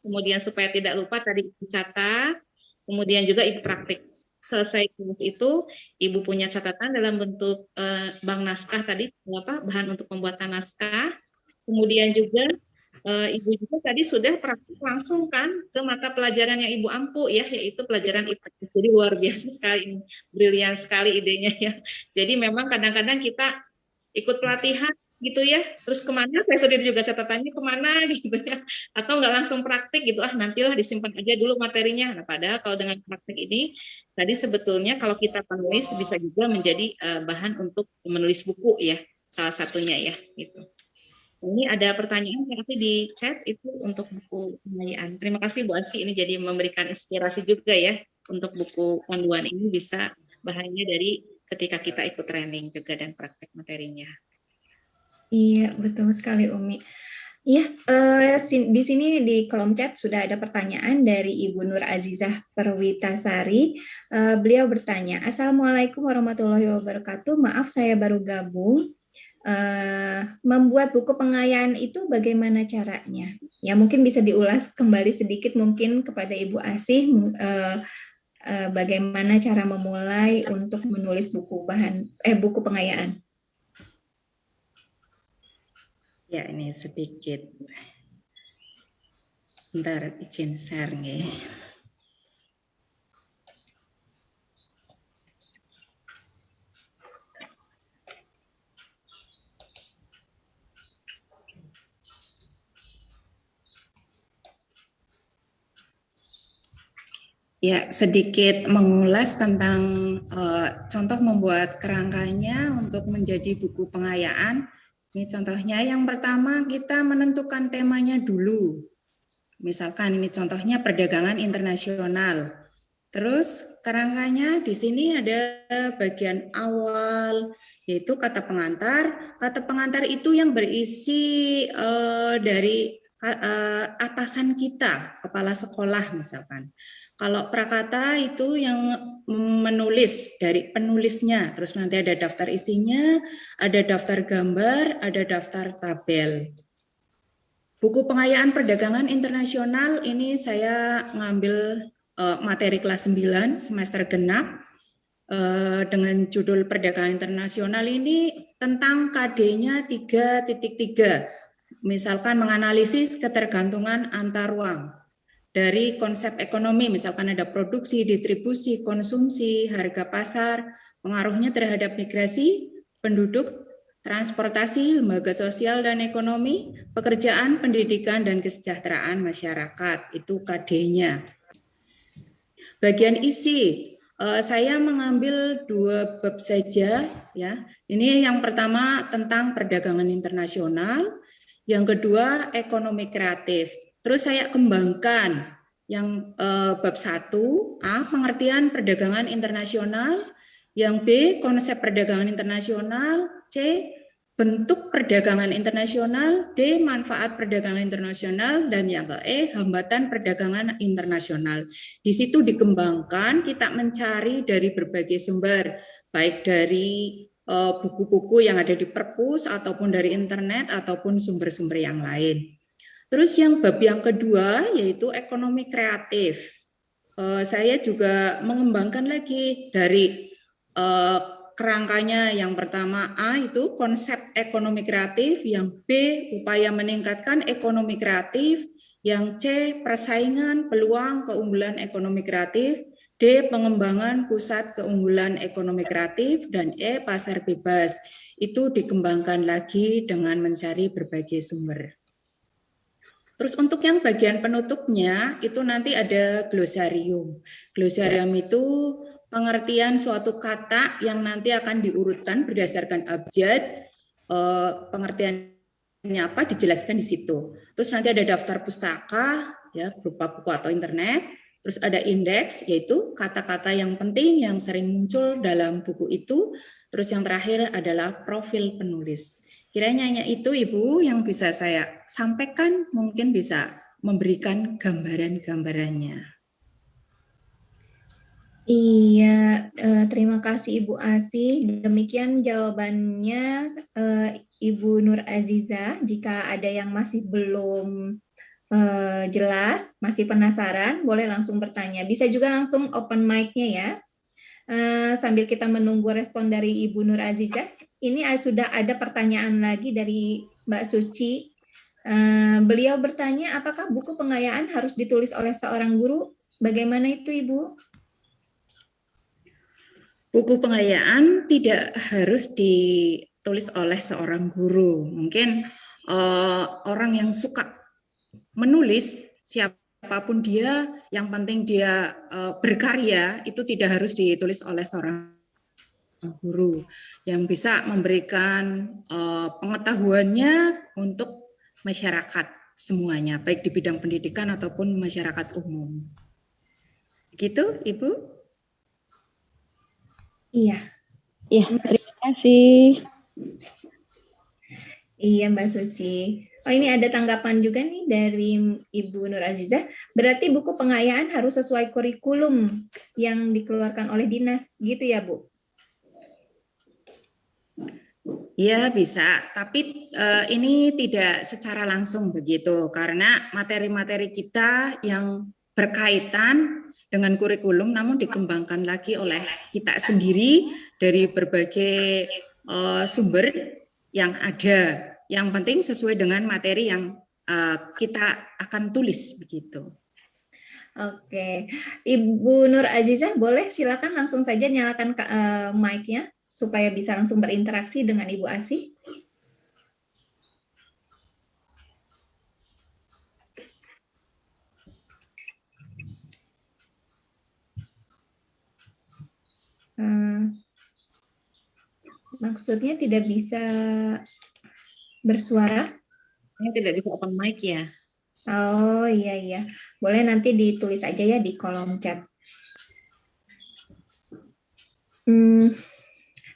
kemudian supaya tidak lupa tadi dicatat, kemudian juga Ibu praktik. Selesai kelas itu, Ibu punya catatan dalam bentuk bank naskah tadi, bahan untuk pembuatan naskah. Kemudian juga Ibu juga tadi sudah praktik langsung kan ke mata pelajaran yang Ibu ampu ya, yaitu pelajaran IPA. Jadi luar biasa sekali ini, brilian sekali idenya ya. Jadi memang kadang-kadang kita ikut pelatihan gitu ya, terus kemana, saya sendiri juga catatannya kemana gitu ya, atau nggak langsung praktik gitu, nantilah disimpan aja dulu materinya. Nah, padahal kalau dengan praktik ini, tadi sebetulnya kalau kita penulis bisa juga menjadi bahan untuk menulis buku ya, salah satunya ya gitu. Ini ada pertanyaan tapi di chat itu untuk buku pengayaan. Terima kasih Bu Asi, ini jadi memberikan inspirasi juga ya untuk buku panduan ini bisa bahannya dari ketika kita ikut training juga dan praktek materinya. Iya, betul sekali Umi. Iya, di sini di kolom chat sudah ada pertanyaan dari Ibu Nur Azizah Perwitasari. Beliau bertanya, Assalamualaikum warahmatullahi wabarakatuh. Maaf saya baru gabung. Membuat buku pengayaan itu bagaimana caranya? Ya mungkin bisa diulas kembali sedikit mungkin kepada Ibu Asih. Bagaimana cara memulai untuk menulis buku pengayaan? Ya, ini sedikit. Sebentar, izin share nih. Ya, sedikit mengulas tentang contoh membuat kerangkanya untuk menjadi buku pengayaan. Ini contohnya yang pertama kita menentukan temanya dulu. Misalkan ini contohnya perdagangan internasional. Terus kerangkanya di sini ada bagian awal yaitu kata pengantar. Kata pengantar itu yang berisi dari atasan kita, kepala sekolah misalkan. Kalau prakata itu yang menulis dari penulisnya, terus nanti ada daftar isinya, ada daftar gambar, ada daftar tabel. Buku pengayaan perdagangan internasional ini saya ngambil materi kelas 9 semester genap dengan judul perdagangan internasional ini tentang KD-nya 3.3. Misalkan menganalisis ketergantungan antar ruang. Dari konsep ekonomi, misalkan ada produksi, distribusi, konsumsi, harga pasar, pengaruhnya terhadap migrasi, penduduk, transportasi, lembaga sosial dan ekonomi, pekerjaan, pendidikan, dan kesejahteraan masyarakat. Itu KD-nya. Bagian isi, saya mengambil 2 bab saja. Ya. Ini yang pertama tentang perdagangan internasional, yang kedua ekonomi kreatif. Terus saya kembangkan yang bab 1A pengertian perdagangan internasional, yang B konsep perdagangan internasional, C bentuk perdagangan internasional, D manfaat perdagangan internasional, dan yang E hambatan perdagangan internasional. Di situ dikembangkan, kita mencari dari berbagai sumber, baik dari buku-buku yang ada di perpus ataupun dari internet ataupun sumber-sumber yang lain. Terus yang bab yang kedua yaitu ekonomi kreatif. Saya juga mengembangkan lagi dari kerangkanya. Yang pertama A itu konsep ekonomi kreatif, yang B upaya meningkatkan ekonomi kreatif, yang C persaingan, peluang, keunggulan ekonomi kreatif, D pengembangan pusat keunggulan ekonomi kreatif, dan E pasar bebas. Itu dikembangkan lagi dengan mencari berbagai sumber. Terus untuk yang bagian penutupnya itu nanti ada glosarium. Glosarium itu pengertian suatu kata yang nanti akan diurutkan berdasarkan abjad, pengertiannya apa dijelaskan di situ. Terus nanti ada daftar pustaka ya berupa buku atau internet. Terus ada indeks yaitu kata-kata yang penting yang sering muncul dalam buku itu. Terus yang terakhir adalah profil penulis. Kiranya itu Ibu yang bisa saya sampaikan, mungkin bisa memberikan gambaran-gambarannya. Iya, terima kasih Ibu Asih. Demikian jawabannya Ibu Nur Azizah. Jika ada yang masih belum jelas, masih penasaran, boleh langsung bertanya. Bisa juga langsung open mic-nya ya. Sambil kita menunggu respon dari Ibu Nur Azizah, ini sudah ada pertanyaan lagi dari Mbak Suci. Beliau bertanya, apakah buku pengayaan harus ditulis oleh seorang guru? Bagaimana itu, Ibu? Buku pengayaan tidak harus ditulis oleh seorang guru. Mungkin orang yang suka menulis, siapapun dia, yang penting dia berkarya, itu tidak harus ditulis oleh seorang guru yang bisa memberikan pengetahuannya untuk masyarakat semuanya, baik di bidang pendidikan ataupun masyarakat umum. Gitu, Ibu? Iya. Iya, terima kasih. Iya, Mbak Suci. Oh, ini ada tanggapan juga nih dari Ibu Nur Azizah. Berarti buku pengayaan harus sesuai kurikulum yang dikeluarkan oleh dinas, gitu ya, Bu? Ya bisa, tapi ini tidak secara langsung begitu, karena materi-materi kita yang berkaitan dengan kurikulum namun dikembangkan lagi oleh kita sendiri dari berbagai sumber yang ada. Yang penting sesuai dengan materi yang kita akan tulis begitu. Oke, Ibu Nur Azizah, boleh silakan langsung saja nyalakan mic-nya supaya bisa langsung berinteraksi dengan Ibu Asih. Maksudnya tidak bisa bersuara? Ini tidak bisa open mic ya. Oh iya, boleh nanti ditulis aja ya di kolom chat.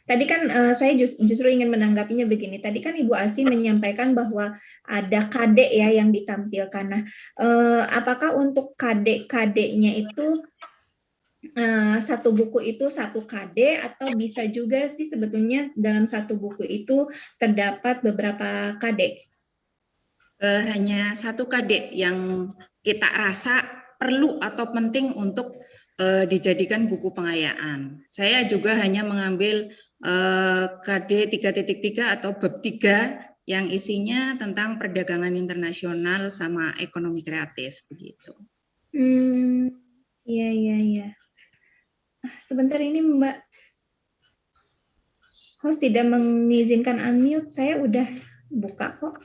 Tadi kan saya justru ingin menanggapinya begini. Tadi kan Ibu Asih menyampaikan bahwa ada KD ya yang ditampilkan. Nah, apakah untuk KD-KD-nya itu satu buku itu satu KD atau bisa juga sih sebetulnya dalam satu buku itu terdapat beberapa KD? Hanya satu KD yang kita rasa perlu atau penting untuk dijadikan buku pengayaan. Saya juga hanya mengambil KD 3.3 atau bab 3 yang isinya tentang perdagangan internasional sama ekonomi kreatif begitu. Iya. Sebentar ini Mbak host tidak mengizinkan unmute. Saya udah buka kok.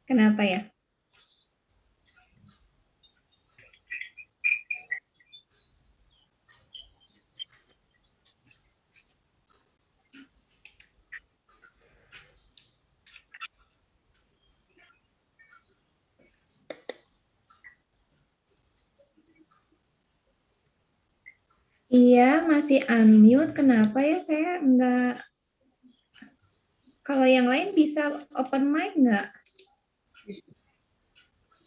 Kenapa ya? Iya, masih unmute. Kenapa ya saya enggak? Kalau yang lain bisa open mic enggak?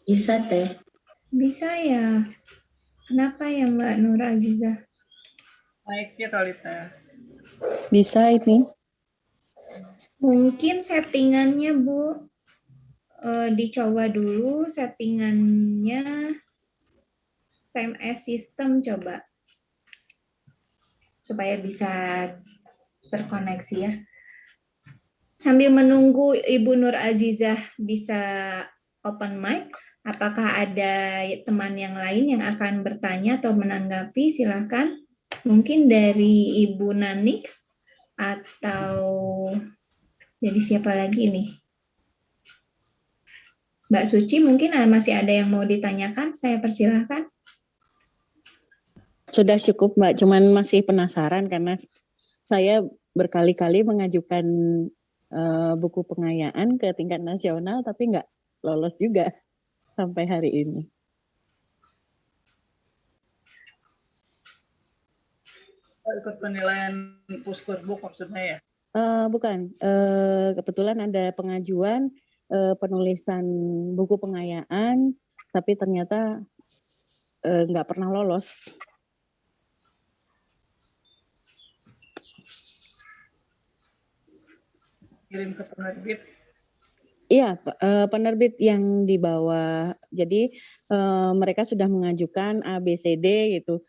Bisa, Teh. Bisa ya. Kenapa ya Mbak Nur Azizah? Mic-nya kali, Teh. Bisa ini. Mungkin settingannya Bu, dicoba dulu settingannya same as system coba. Supaya bisa terkoneksi ya. Sambil menunggu Ibu Nur Azizah bisa open mic, apakah ada teman yang lain yang akan bertanya atau menanggapi? Silakan. Mungkin dari Ibu Nanik atau dari siapa lagi nih? Mbak Suci mungkin masih ada yang mau ditanyakan? Saya persilahkan. Sudah cukup Mbak, cuman masih penasaran karena saya berkali-kali mengajukan buku pengayaan ke tingkat nasional tapi nggak lolos juga sampai hari ini. Ikut penilaian Puskurbook maksudnya ya? Bukan, kebetulan ada pengajuan penulisan buku pengayaan tapi ternyata nggak pernah lolos. Kirim ke penerbit. Iya, penerbit yang di bawah. Jadi mereka sudah mengajukan A, B, C, D gitu.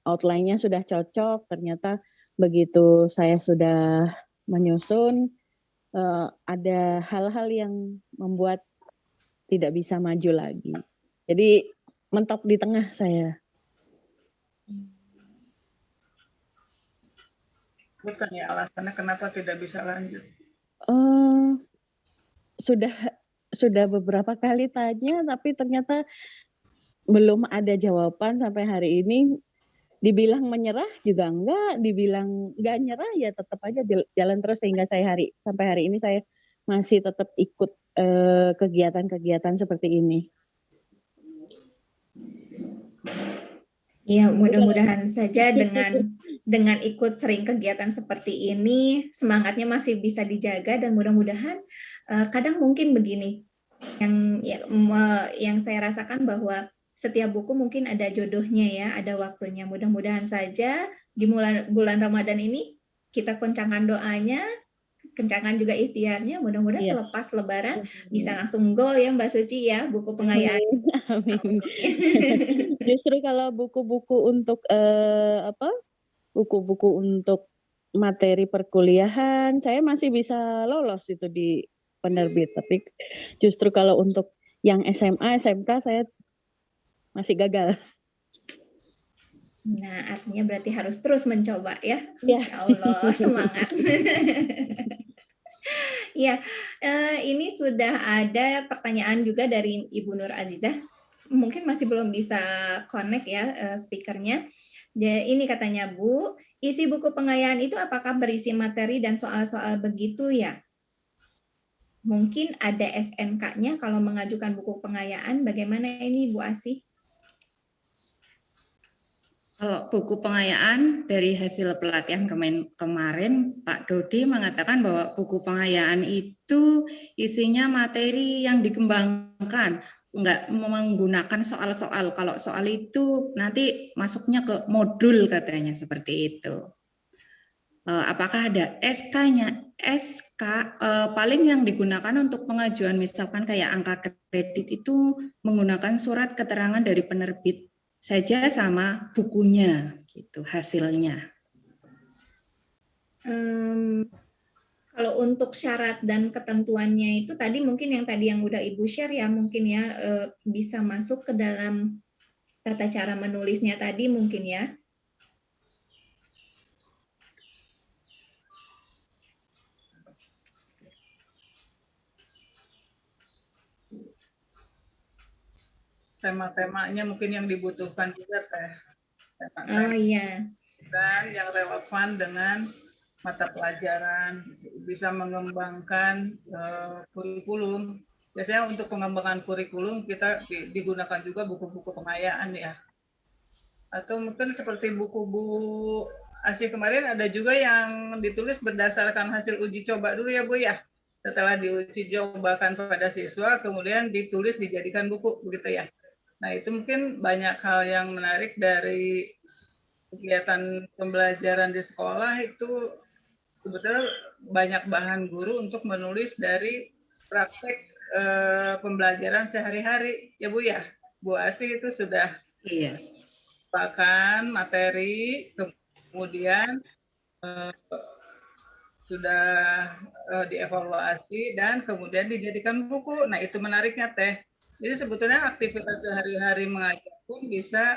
Outline-nya sudah cocok. Ternyata begitu saya sudah menyusun, ada hal-hal yang membuat tidak bisa maju lagi. Jadi mentok di tengah saya. Bukan ya alasannya kenapa tidak bisa lanjut? Sudah beberapa kali tanya, tapi ternyata belum ada jawaban sampai hari ini. Dibilang menyerah juga enggak, dibilang enggak nyerah ya tetap aja jalan terus sehingga sampai hari ini saya masih tetap ikut kegiatan-kegiatan seperti ini. Ya, mudah-mudahan saja dengan ikut sering kegiatan seperti ini, semangatnya masih bisa dijaga dan mudah-mudahan kadang mungkin begini, yang saya rasakan bahwa setiap buku mungkin ada jodohnya ya, ada waktunya. Mudah-mudahan saja di bulan Ramadan ini kita kencangkan doanya, kencangkan juga ikhtiarnya, mudah-mudahan selepas Lebaran bisa langsung goal ya Mbak Suci ya, buku pengayaan. Amin. Justru kalau buku-buku untuk buku-buku untuk materi perkuliahan, saya masih bisa lolos itu di penerbit. Tapi justru kalau untuk yang SMA, SMK saya masih gagal. Nah, artinya berarti harus terus mencoba ya. Insya Allah, semangat. Ya, ini sudah ada pertanyaan juga dari Ibu Nur Azizah. Mungkin masih belum bisa connect ya speakernya. Ini katanya, Bu, isi buku pengayaan itu apakah berisi materi dan soal-soal begitu ya? Mungkin ada SNK-nya kalau mengajukan buku pengayaan. Bagaimana ini Bu Asih? Kalau buku pengayaan dari hasil pelatihan kemarin, Pak Dodi mengatakan bahwa buku pengayaan itu isinya materi yang dikembangkan, nggak menggunakan soal-soal. Kalau soal itu nanti masuknya ke modul katanya seperti itu. Apakah ada SK-nya? SK paling yang digunakan untuk pengajuan misalkan kayak angka kredit itu menggunakan surat keterangan dari penerbit saja sama bukunya gitu hasilnya. Kalau untuk syarat dan ketentuannya itu tadi mungkin yang udah Ibu share ya mungkin ya bisa masuk ke dalam tata cara menulisnya tadi mungkin ya. Tema-temanya mungkin yang dibutuhkan juga Teh. Oh iya. Dan yang relevan dengan mata pelajaran, bisa mengembangkan kurikulum. Biasanya untuk pengembangan kurikulum kita digunakan juga buku-buku pengayaan ya. Atau mungkin seperti buku-buku Asih kemarin ada juga yang ditulis berdasarkan hasil uji coba dulu ya Bu ya. Setelah diuji cobakan pada siswa, kemudian ditulis dijadikan buku begitu ya. Nah itu mungkin banyak hal yang menarik dari kegiatan pembelajaran di sekolah itu sebetulnya banyak bahan guru untuk menulis dari praktek pembelajaran sehari-hari ya Bu ya. Bu Asih itu sudah bahkan materi kemudian sudah dievaluasi dan kemudian dijadikan buku. Nah itu menariknya Teh. Jadi sebetulnya aktivitas sehari-hari mengajar pun bisa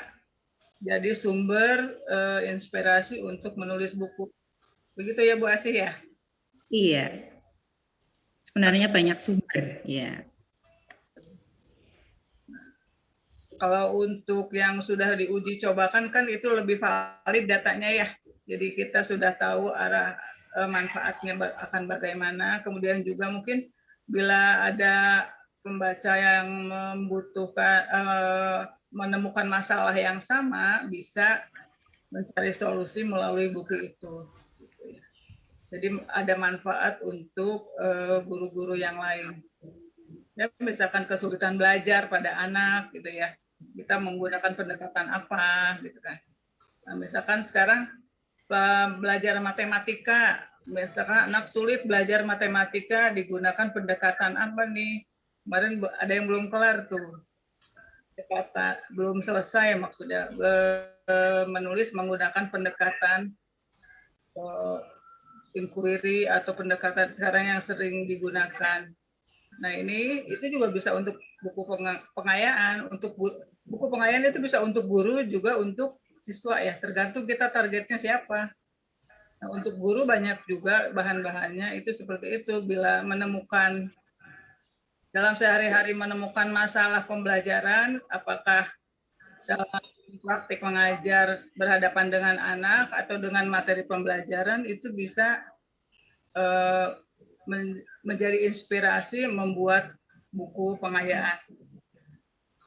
jadi sumber inspirasi untuk menulis buku. Begitu ya Bu Asih ya? Iya. Sebenarnya banyak sumber, ya. Kalau untuk yang sudah diuji cobakan kan itu lebih valid datanya ya. Jadi kita sudah tahu arah manfaatnya akan bagaimana. Kemudian juga mungkin bila ada pembaca yang membutuhkan menemukan masalah yang sama, bisa mencari solusi melalui buku itu. Jadi ada manfaat untuk guru-guru yang lain. Ya, misalkan kesulitan belajar pada anak, gitu ya. Kita menggunakan pendekatan apa, gitu kan. Nah, misalkan sekarang belajar matematika, misalkan anak sulit belajar matematika, digunakan pendekatan apa nih? Kemarin ada yang belum kelar tuh. Kata belum selesai maksudnya menulis menggunakan pendekatan inquiry atau pendekatan sekarang yang sering digunakan. Nah ini itu juga bisa untuk buku pengayaan, buku pengayaan itu bisa untuk guru juga untuk siswa ya, tergantung kita targetnya siapa. Nah, untuk guru banyak juga bahan-bahannya itu seperti itu, bila menemukan dalam sehari-hari menemukan masalah pembelajaran, apakah dalam praktik mengajar berhadapan dengan anak atau dengan materi pembelajaran, itu bisa menjadi inspirasi membuat buku pengayaan.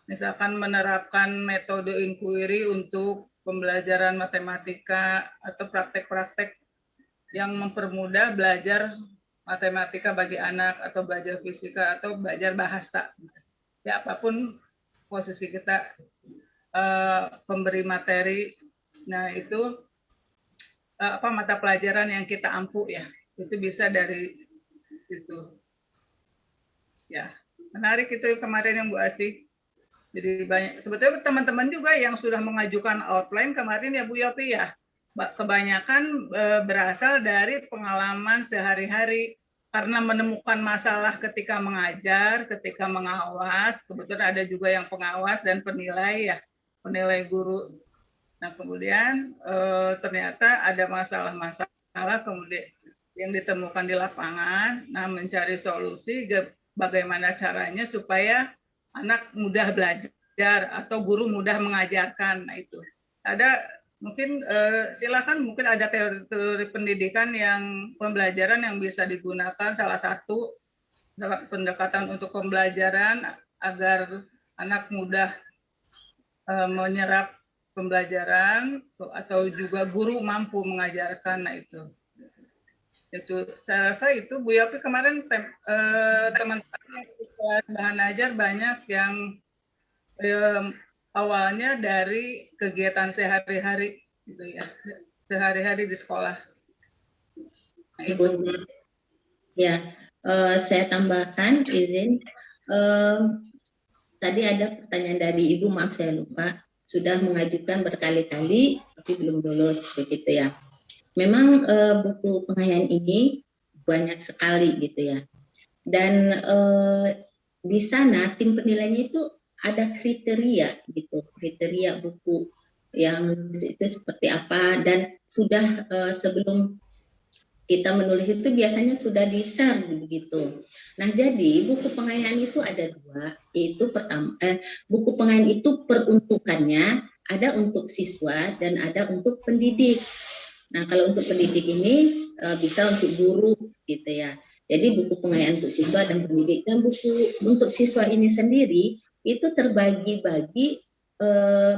Misalkan menerapkan metode inquiry untuk pembelajaran matematika atau praktek-praktek yang mempermudah belajar matematika bagi anak atau belajar fisika atau belajar bahasa. Ya apapun posisi kita pemberi materi, nah itu mata pelajaran yang kita ampu ya, itu bisa dari situ. Ya, menarik itu kemarin yang Bu Asih. Jadi banyak, sebetulnya teman-teman juga yang sudah mengajukan outline kemarin ya Bu Yopi ya, kebanyakan berasal dari pengalaman sehari-hari karena menemukan masalah ketika mengajar, ketika mengawas. Kebetulan ada juga yang pengawas dan penilai ya, penilai guru. Nah kemudian ternyata ada masalah-masalah kemudian yang ditemukan di lapangan. Nah mencari solusi bagaimana caranya supaya anak mudah belajar atau guru mudah mengajarkan. Nah itu ada mungkin silakan, mungkin ada teori pendidikan yang pembelajaran yang bisa digunakan, salah satu pendekatan untuk pembelajaran agar anak mudah menyerap pembelajaran atau juga guru mampu mengajarkan. Nah itu saya rasa itu Bu Yopi kemarin teman-teman bahan ajar banyak yang awalnya dari kegiatan sehari-hari gitu ya, sehari-hari di sekolah. Nah, itu. Ya, saya tambahkan izin. Tadi ada pertanyaan dari Ibu, maaf saya lupa, sudah mengajukan berkali-kali tapi belum lulus begitu ya. Memang buku pengayaan ini banyak sekali gitu ya. Dan di sana tim penilainya itu ada kriteria gitu, kriteria buku yang itu seperti apa, dan sudah sebelum kita menulis itu biasanya sudah di-share begitu. Nah, jadi buku pengayaan itu ada dua, yaitu pertama buku pengayaan itu peruntukannya ada untuk siswa dan ada untuk pendidik. Nah, kalau untuk pendidik ini bisa untuk guru gitu ya. Jadi buku pengayaan untuk siswa dan pendidik, dan buku untuk siswa ini sendiri itu terbagi-bagi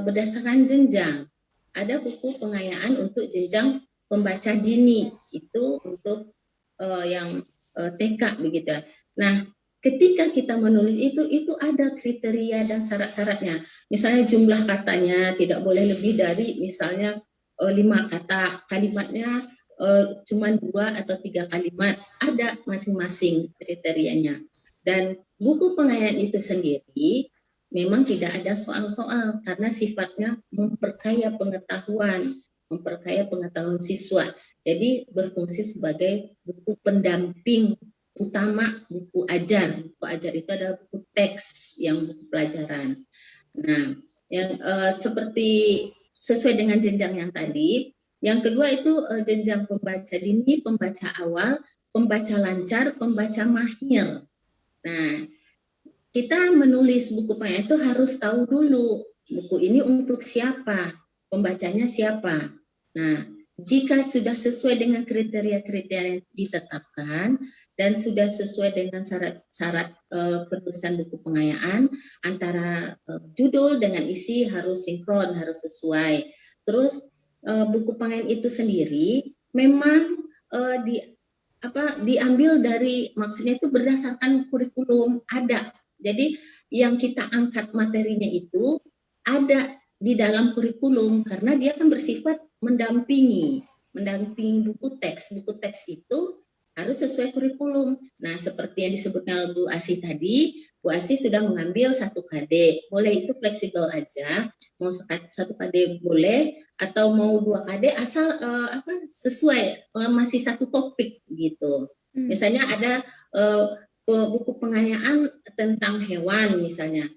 berdasarkan jenjang. Ada buku pengayaan untuk jenjang pembaca dini, itu untuk yang TK begitu. Nah, ketika kita menulis itu ada kriteria dan syarat-syaratnya. Misalnya jumlah katanya tidak boleh lebih dari misalnya 5 kata, kalimatnya cuma 2 atau 3 kalimat, ada masing-masing kriterianya. Dan buku pengayaan itu sendiri memang tidak ada soal-soal karena sifatnya memperkaya pengetahuan siswa. Jadi berfungsi sebagai buku pendamping utama buku ajar. Buku ajar itu adalah buku teks yang buku pelajaran. Nah, yang seperti sesuai dengan jenjang yang tadi. Yang kedua itu jenjang pembaca dini, pembaca awal, pembaca lancar, pembaca mahir. Nah, kita menulis buku pengayaan itu harus tahu dulu buku ini untuk siapa, pembacanya siapa. Nah, jika sudah sesuai dengan kriteria-kriteria yang ditetapkan dan sudah sesuai dengan syarat penulisan buku pengayaan, antara judul dengan isi harus sinkron, harus sesuai. Terus buku pengayaan itu sendiri memang diambil dari, maksudnya itu berdasarkan kurikulum ada. Jadi yang kita angkat materinya itu ada di dalam kurikulum karena dia kan bersifat mendampingi buku teks. Buku teks itu harus sesuai kurikulum. Nah, seperti yang disebutkan Bu Asih tadi, Bu Asi sudah mengambil 1 KD, boleh itu fleksibel aja, mau 1 KD boleh, atau mau 2 KD asal sesuai masih 1 topik gitu. Misalnya ada buku pengayaan tentang hewan misalnya,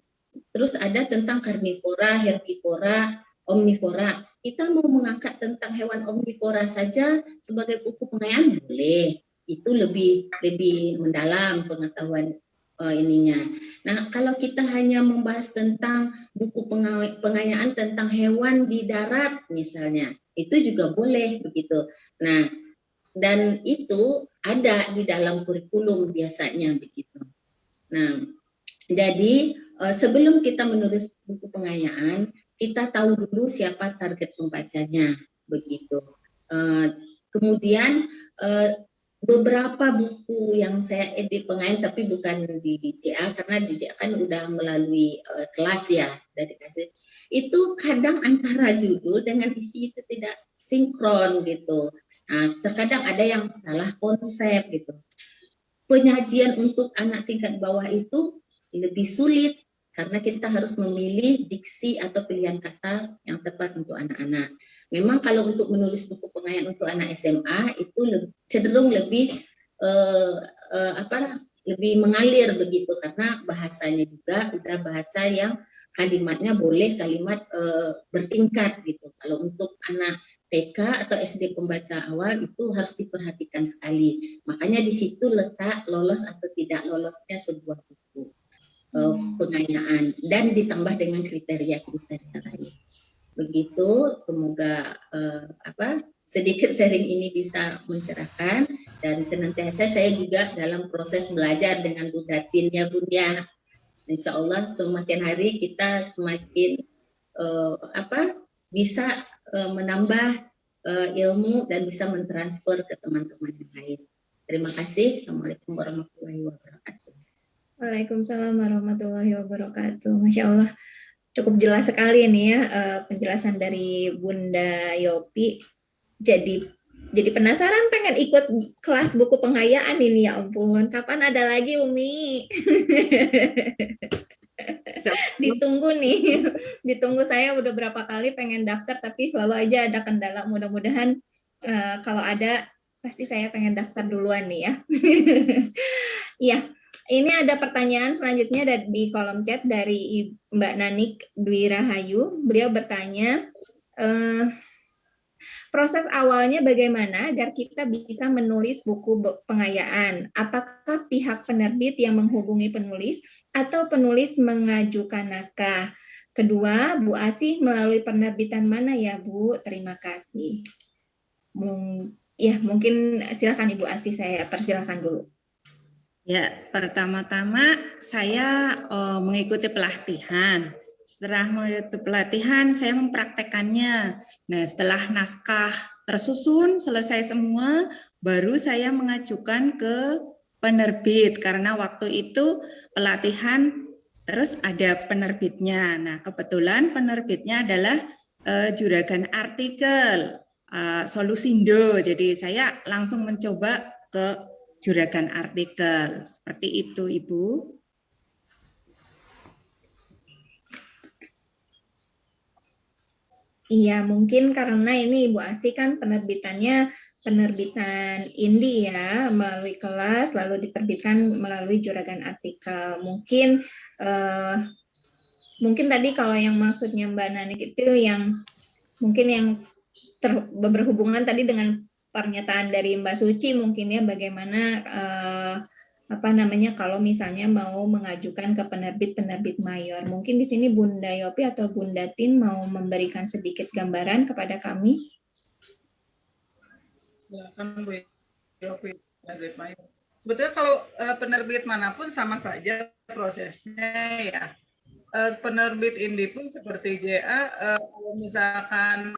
terus ada tentang karnivora, herbivora, omnivora. Kita mau mengangkat tentang hewan omnivora saja sebagai buku pengayaan boleh. Itu lebih mendalam pengetahuan ininya. Nah, kalau kita hanya membahas tentang buku pengayaan tentang hewan di darat misalnya, itu juga boleh begitu. Nah, dan itu ada di dalam kurikulum biasanya begitu. Nah, jadi sebelum kita menulis buku pengayaan, kita tahu dulu siapa target pembacanya begitu. Kemudian beberapa buku yang saya edit pengayaan tapi bukan di JA, karena di JA kan udah melalui kelas ya dari kasih. Itu kadang antara judul dengan isi itu tidak sinkron gitu. Nah, terkadang ada yang salah konsep gitu. Penyajian untuk anak tingkat bawah itu lebih sulit karena kita harus memilih diksi atau pilihan kata yang tepat untuk anak-anak. Memang kalau untuk menulis buku pengayaan untuk anak SMA itu cenderung lebih lebih mengalir begitu, karena bahasanya juga udah bahasa yang kalimatnya boleh kalimat bertingkat gitu. Kalau untuk anak TK atau SD pembaca awal itu harus diperhatikan sekali. Makanya di situ letak lolos atau tidak lolosnya sebuah buku pengayaan, dan ditambah dengan kriteria-kriteria lain. Begitu, semoga sedikit sharing ini bisa mencerahkan, dan senantiasa saya juga dalam proses belajar dengan Bunda Tinnya Bunda. Insya Allah semakin hari kita semakin bisa menambah ilmu dan bisa mentransfer ke teman-teman yang lain. Terima kasih. Assalamualaikum warahmatullahi wabarakatuh. Waalaikumsalam warahmatullahi wabarakatuh. Masya Allah, cukup jelas sekali nih ya penjelasan dari Bunda Yopi. Jadi penasaran pengen ikut kelas buku pengayaan ini, ya ampun. Kapan ada lagi, Umi? Ditunggu nih, ditunggu. Saya udah berapa kali pengen daftar tapi selalu aja ada kendala. Mudah-mudahan kalau ada pasti saya pengen daftar duluan nih ya. Iya. Ini ada pertanyaan selanjutnya di kolom chat dari Mbak Nanik Dwi Rahayu. Beliau bertanya, proses awalnya bagaimana agar kita bisa menulis buku pengayaan? Apakah pihak penerbit yang menghubungi penulis atau penulis mengajukan naskah? Kedua, Bu Asih melalui penerbitan mana ya, Bu? Terima kasih. Mungkin silakan Ibu Asih, saya persilakan dulu. Ya, pertama-tama saya mengikuti pelatihan. Setelah mengikuti pelatihan, saya mempraktekannya. Nah, setelah naskah tersusun, selesai semua, baru saya mengajukan ke penerbit. Karena waktu itu pelatihan, terus ada penerbitnya. Nah, kebetulan penerbitnya adalah Juragan Artikel, Solusindo. Jadi saya langsung mencoba ke Juragan Artikel. Seperti itu, Ibu. Iya, mungkin karena ini Ibu Asih kan penerbitannya penerbitan indie ya, melalui kelas, lalu diterbitkan melalui Juragan Artikel. Mungkin tadi kalau yang maksudnya Mbak Nanik itu yang mungkin yang berhubungan tadi dengan pernyataan dari Mbak Suci mungkin ya, bagaimana kalau misalnya mau mengajukan ke penerbit mayor. Mungkin di sini Bunda Yopi atau Bunda Tin mau memberikan sedikit gambaran kepada kami. Silakan Bu Yopi, penerbit mayor. Sebetulnya kalau penerbit manapun sama saja prosesnya ya. Penerbit indie pun seperti JA, kalau misalkan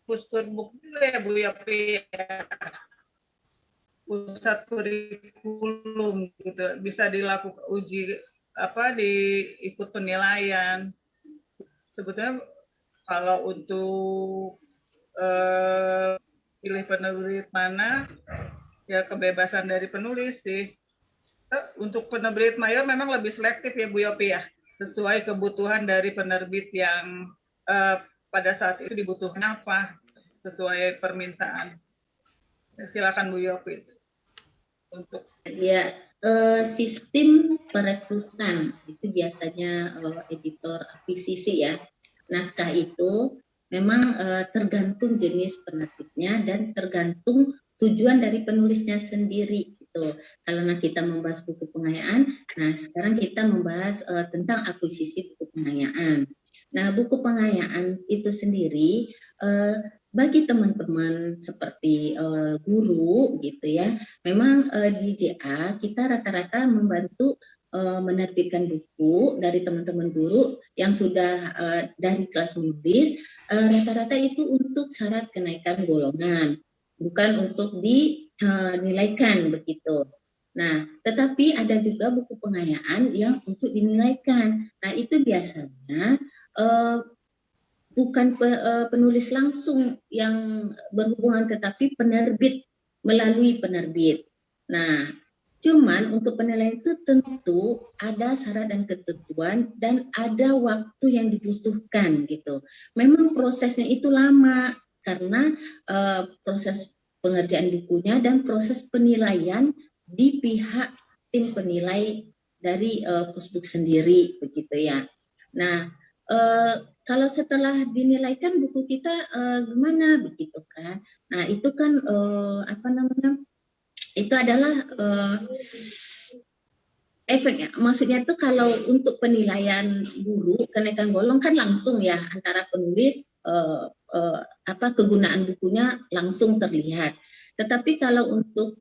Puskur buku ya Bu Yopi, ya. Pusat kurikulum gitu, bisa dilakukan uji ikut penilaian. Sebetulnya kalau untuk pilih penerbit mana, ya kebebasan dari penulis sih. Untuk penerbit mayor memang lebih selektif ya Bu Yopi ya, sesuai kebutuhan dari penerbit yang pada saat itu dibutuhkan apa, sesuai permintaan. Silakan Bu Yopi. Untuk ya, sistem perekrutan itu biasanya editor akuisisi ya. Naskah itu memang tergantung jenis penerbitnya dan tergantung tujuan dari penulisnya sendiri gitu. Kalau kita membahas buku pengayaan, nah sekarang kita membahas tentang akuisisi buku pengayaan. Nah, buku pengayaan itu sendiri bagi teman-teman seperti guru gitu ya, memang di JA kita rata-rata membantu menerbitkan buku dari teman-teman guru yang sudah dari kelas menulis, rata-rata itu untuk syarat kenaikan golongan, bukan untuk dinilaikan begitu. Nah, tetapi ada juga buku pengayaan yang untuk dinilaikan. Nah, itu biasanya bukan penulis langsung yang berhubungan, tetapi penerbit melalui penerbit. Nah, cuman untuk penilaian itu tentu ada syarat dan ketentuan dan ada waktu yang dibutuhkan gitu. Memang prosesnya itu lama karena proses pengerjaan bukunya dan proses penilaian di pihak tim penilai dari Pusbuk sendiri begitu ya. Nah, kalau setelah dinilaikan buku kita gimana begitu kan? Nah itu kan itu adalah efeknya. Maksudnya itu kalau untuk penilaian guru kenaikan golong kan langsung ya antara penulis kegunaan bukunya langsung terlihat. Tetapi kalau untuk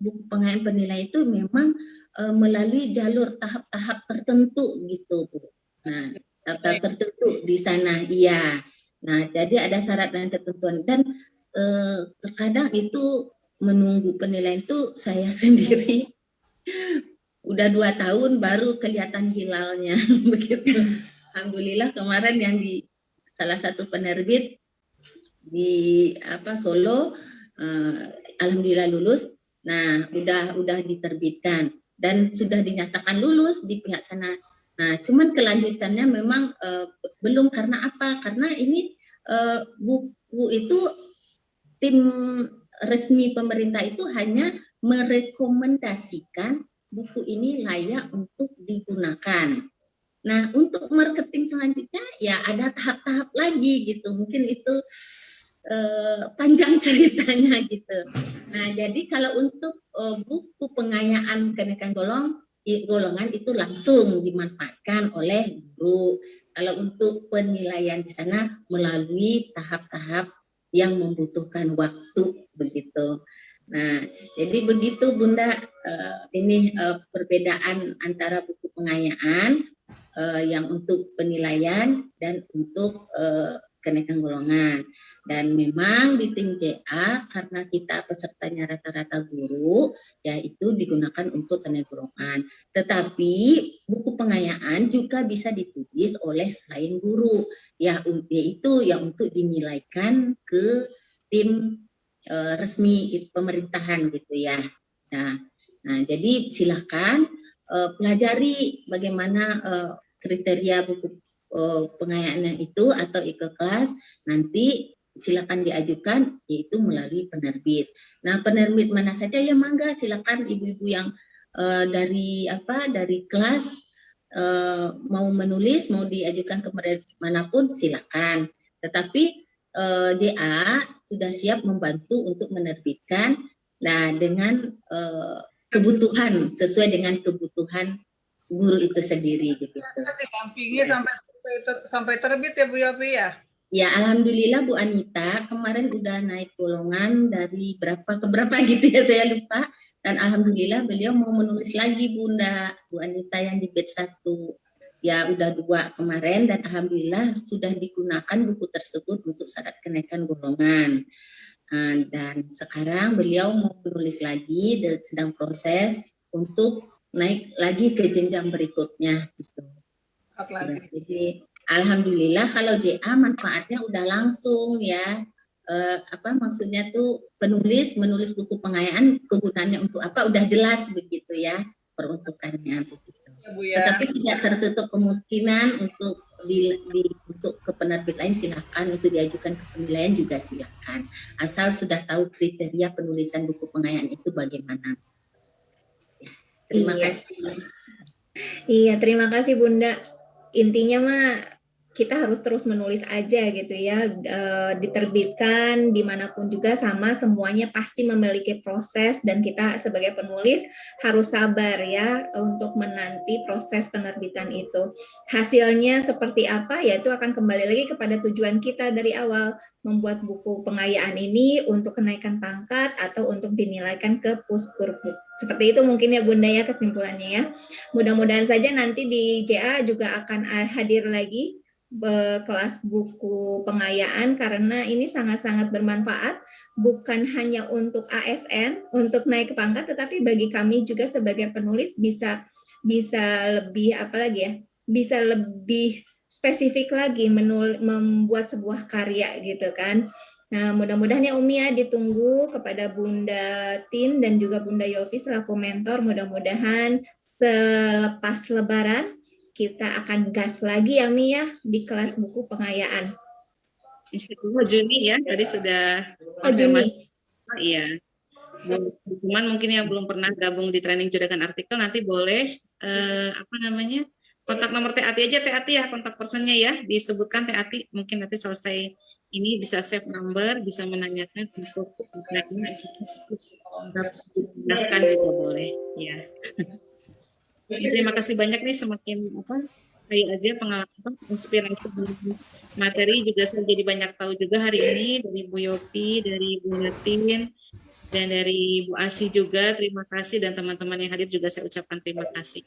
buku pengayaan penilaian itu memang melalui jalur tahap-tahap tertentu gitu Bu. Nah tertentu di sana, iya. Nah, jadi ada syarat dan ketentuan dan terkadang itu menunggu penilaian itu saya sendiri udah 2 tahun baru kelihatan hilalnya begitu. Alhamdulillah kemarin yang di salah satu penerbit di Solo, alhamdulillah lulus. Nah, udah diterbitkan dan sudah dinyatakan lulus di pihak sana. Nah, cuman kelanjutannya memang belum, karena apa? Karena ini buku itu tim resmi pemerintah itu hanya merekomendasikan buku ini layak untuk digunakan. Nah, untuk marketing selanjutnya ya ada tahap-tahap lagi gitu. Mungkin itu panjang ceritanya gitu. Nah, jadi kalau untuk buku pengayaan kenaikan golongan itu langsung dimanfaatkan oleh guru. Kalau untuk penilaian di sana melalui tahap-tahap yang membutuhkan waktu begitu. Nah, jadi begitu Bunda, ini perbedaan antara buku pengayaan yang untuk penilaian dan untuk kenaikan golongan. Dan memang di tim JA karena kita pesertanya rata-rata guru, yaitu digunakan untuk kenaikan golongan. Tetapi buku pengayaan juga bisa ditulis oleh selain guru, yaitu yang untuk dinilaikan ke tim resmi pemerintahan gitu ya. Nah jadi silakan pelajari bagaimana kriteria buku pengayaan itu atau ikut kelas, nanti silakan diajukan yaitu melalui penerbit. Nah, penerbit mana saja ya mangga, silakan ibu-ibu yang dari kelas mau menulis, mau diajukan ke penerbit manapun silakan. Tetapi JA sudah siap membantu untuk menerbitkan, nah dengan kebutuhan sesuai dengan kebutuhan guru itu sendiri gitu. Didampingi sampai terbit ya Bu Yopi ya? Ya, alhamdulillah Bu Anita kemarin udah naik golongan dari berapa ke berapa gitu ya, saya lupa. Dan alhamdulillah beliau mau menulis lagi Bunda, Bu Anita yang di batch 1. Ya udah 2 kemarin dan alhamdulillah sudah digunakan buku tersebut untuk syarat kenaikan golongan. Dan sekarang beliau mau menulis lagi dan sedang proses untuk naik lagi ke jenjang berikutnya gitu. Nah, jadi alhamdulillah kalau JA manfaatnya udah langsung ya, apa maksudnya tuh penulis menulis buku pengayaan kegunaannya untuk apa udah jelas begitu ya peruntukannya begitu. Ya, Bu, ya. Tetapi tidak tertutup kemungkinan untuk untuk ke penerbit lain silakan, untuk diajukan ke penilaian juga silakan, asal sudah tahu kriteria penulisan buku pengayaan itu bagaimana. Ya, terima kasih. Iya, terima kasih Bunda. Intinya mah kita harus terus menulis aja gitu ya, diterbitkan dimanapun juga sama, semuanya pasti memiliki proses dan kita sebagai penulis harus sabar ya untuk menanti proses penerbitan itu. Hasilnya seperti apa ya itu akan kembali lagi kepada tujuan kita dari awal, membuat buku pengayaan ini untuk kenaikan pangkat atau untuk dinilaikan ke Puskurpuk. Seperti itu mungkin ya Bunda ya kesimpulannya ya. Mudah-mudahan saja nanti di JA juga akan hadir lagi kelas buku pengayaan karena ini sangat-sangat bermanfaat bukan hanya untuk ASN untuk naik ke pangkat, tetapi bagi kami juga sebagai penulis bisa lebih apa lagi ya, bisa lebih spesifik lagi membuat sebuah karya gitu kan. Nah, mudah-mudahan ya Umi ya, ditunggu kepada Bunda Tin dan juga Bunda Yofi selaku mentor, mudah-mudahan selepas Lebaran kita akan gas lagi ya Mi ya di kelas buku pengayaan. Insyaallah Juni ya, tadi sudah Juni. Iya. Cuman mungkin yang belum pernah gabung di training juragan artikel nanti boleh kontak nomor Teati aja, Teati ya, kontak personnya ya, disebutkan Teati, mungkin nanti selesai ini bisa save number, bisa menanyakan untuk jelaskan juga boleh ya. Terima kasih banyak nih, semakin saya aja pengalaman inspirasi materi juga saya jadi banyak tahu juga hari ini dari Bu Yopi, dari Bu Natin, dan dari Bu Asi juga. Terima kasih, dan teman-teman yang hadir juga saya ucapkan terima kasih.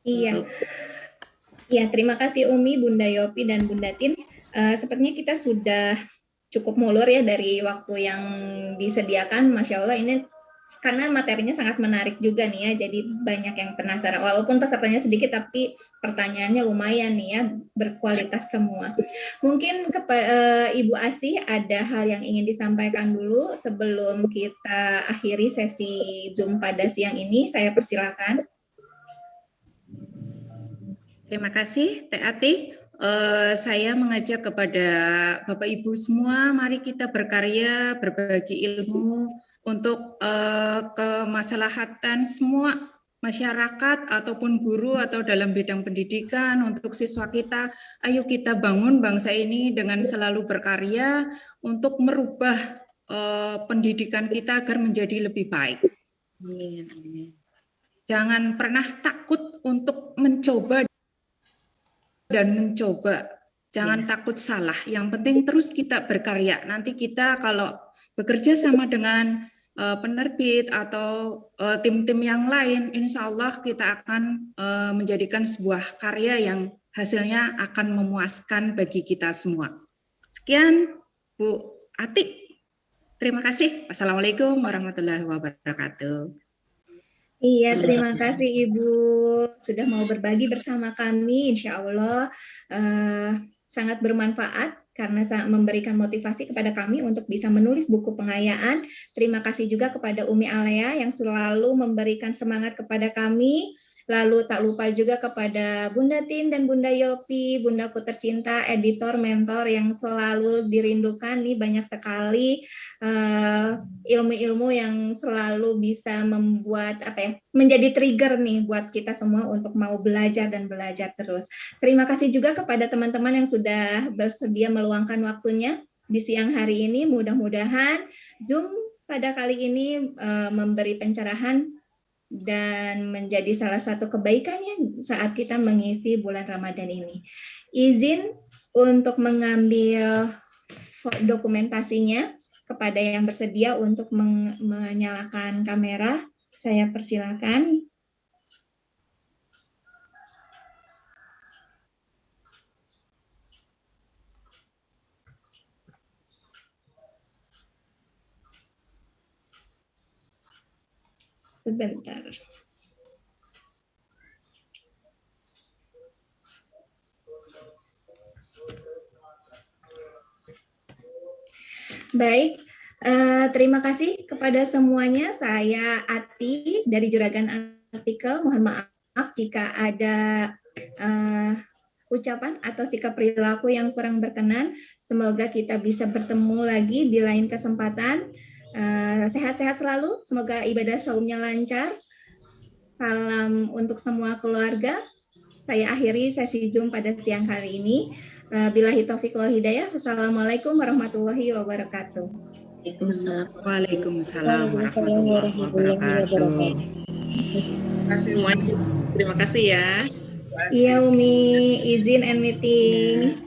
Iya. Ya, terima kasih Umi, Bunda Yopi dan Bunda Tin. Sepertinya kita sudah cukup mulur ya dari waktu yang disediakan. Masya Allah ini karena materinya sangat menarik juga nih ya, jadi banyak yang penasaran. Walaupun pesertanya sedikit, tapi pertanyaannya lumayan nih ya, berkualitas semua. Mungkin Ibu Asih ada hal yang ingin disampaikan dulu sebelum kita akhiri sesi Zoom pada siang ini. Saya persilakan. Terima kasih, Teh Ati. Saya mengajak kepada Bapak Ibu semua, mari kita berkarya, berbagi ilmu untuk kemaslahatan semua masyarakat ataupun guru atau dalam bidang pendidikan untuk siswa kita. Ayo kita bangun bangsa ini dengan selalu berkarya untuk merubah pendidikan kita agar menjadi lebih baik. Jangan pernah takut untuk mencoba dan mencoba. Jangan takut salah. Yang penting terus kita berkarya. Nanti kita kalau bekerja sama dengan penerbit atau tim-tim yang lain, insya Allah kita akan menjadikan sebuah karya yang hasilnya akan memuaskan bagi kita semua. Sekian, Bu Ati. Terima kasih. Wassalamualaikum warahmatullahi wabarakatuh. Iya, terima kasih Ibu sudah mau berbagi bersama kami. Insya Allah sangat bermanfaat karena memberikan motivasi kepada kami untuk bisa menulis buku pengayaan. Terima kasih juga kepada Umi Alea yang selalu memberikan semangat kepada kami. Lalu tak lupa juga kepada Bunda Tin dan Bunda Yopi, bundaku tercinta, editor, mentor yang selalu dirindukan. Nih banyak sekali ilmu-ilmu yang selalu bisa membuat menjadi trigger nih buat kita semua untuk mau belajar dan belajar terus. Terima kasih juga kepada teman-teman yang sudah bersedia meluangkan waktunya di siang hari ini. Mudah-mudahan Zoom pada kali ini memberi pencerahan dan menjadi salah satu kebaikannya saat kita mengisi bulan Ramadan ini. Izin untuk mengambil dokumentasinya kepada yang bersedia untuk menyalakan kamera. Saya persilakan. Sebentar. Baik, terima kasih kepada semuanya. Saya Ati dari Juragan Artikel. Mohon maaf jika ada ucapan atau sikap perilaku yang kurang berkenan. Semoga kita bisa bertemu lagi di lain kesempatan. Sehat-sehat selalu. Semoga ibadah saumnya lancar. Salam untuk semua keluarga. Saya akhiri sesi Zoom pada siang hari ini. Billahi taufiq wal hidayah. Wassalamualaikum warahmatullahi wabarakatuh. Waalaikumsalam warahmatullahi wabarakatuh. Terima kasih ya. Iya Umi, izin and meeting.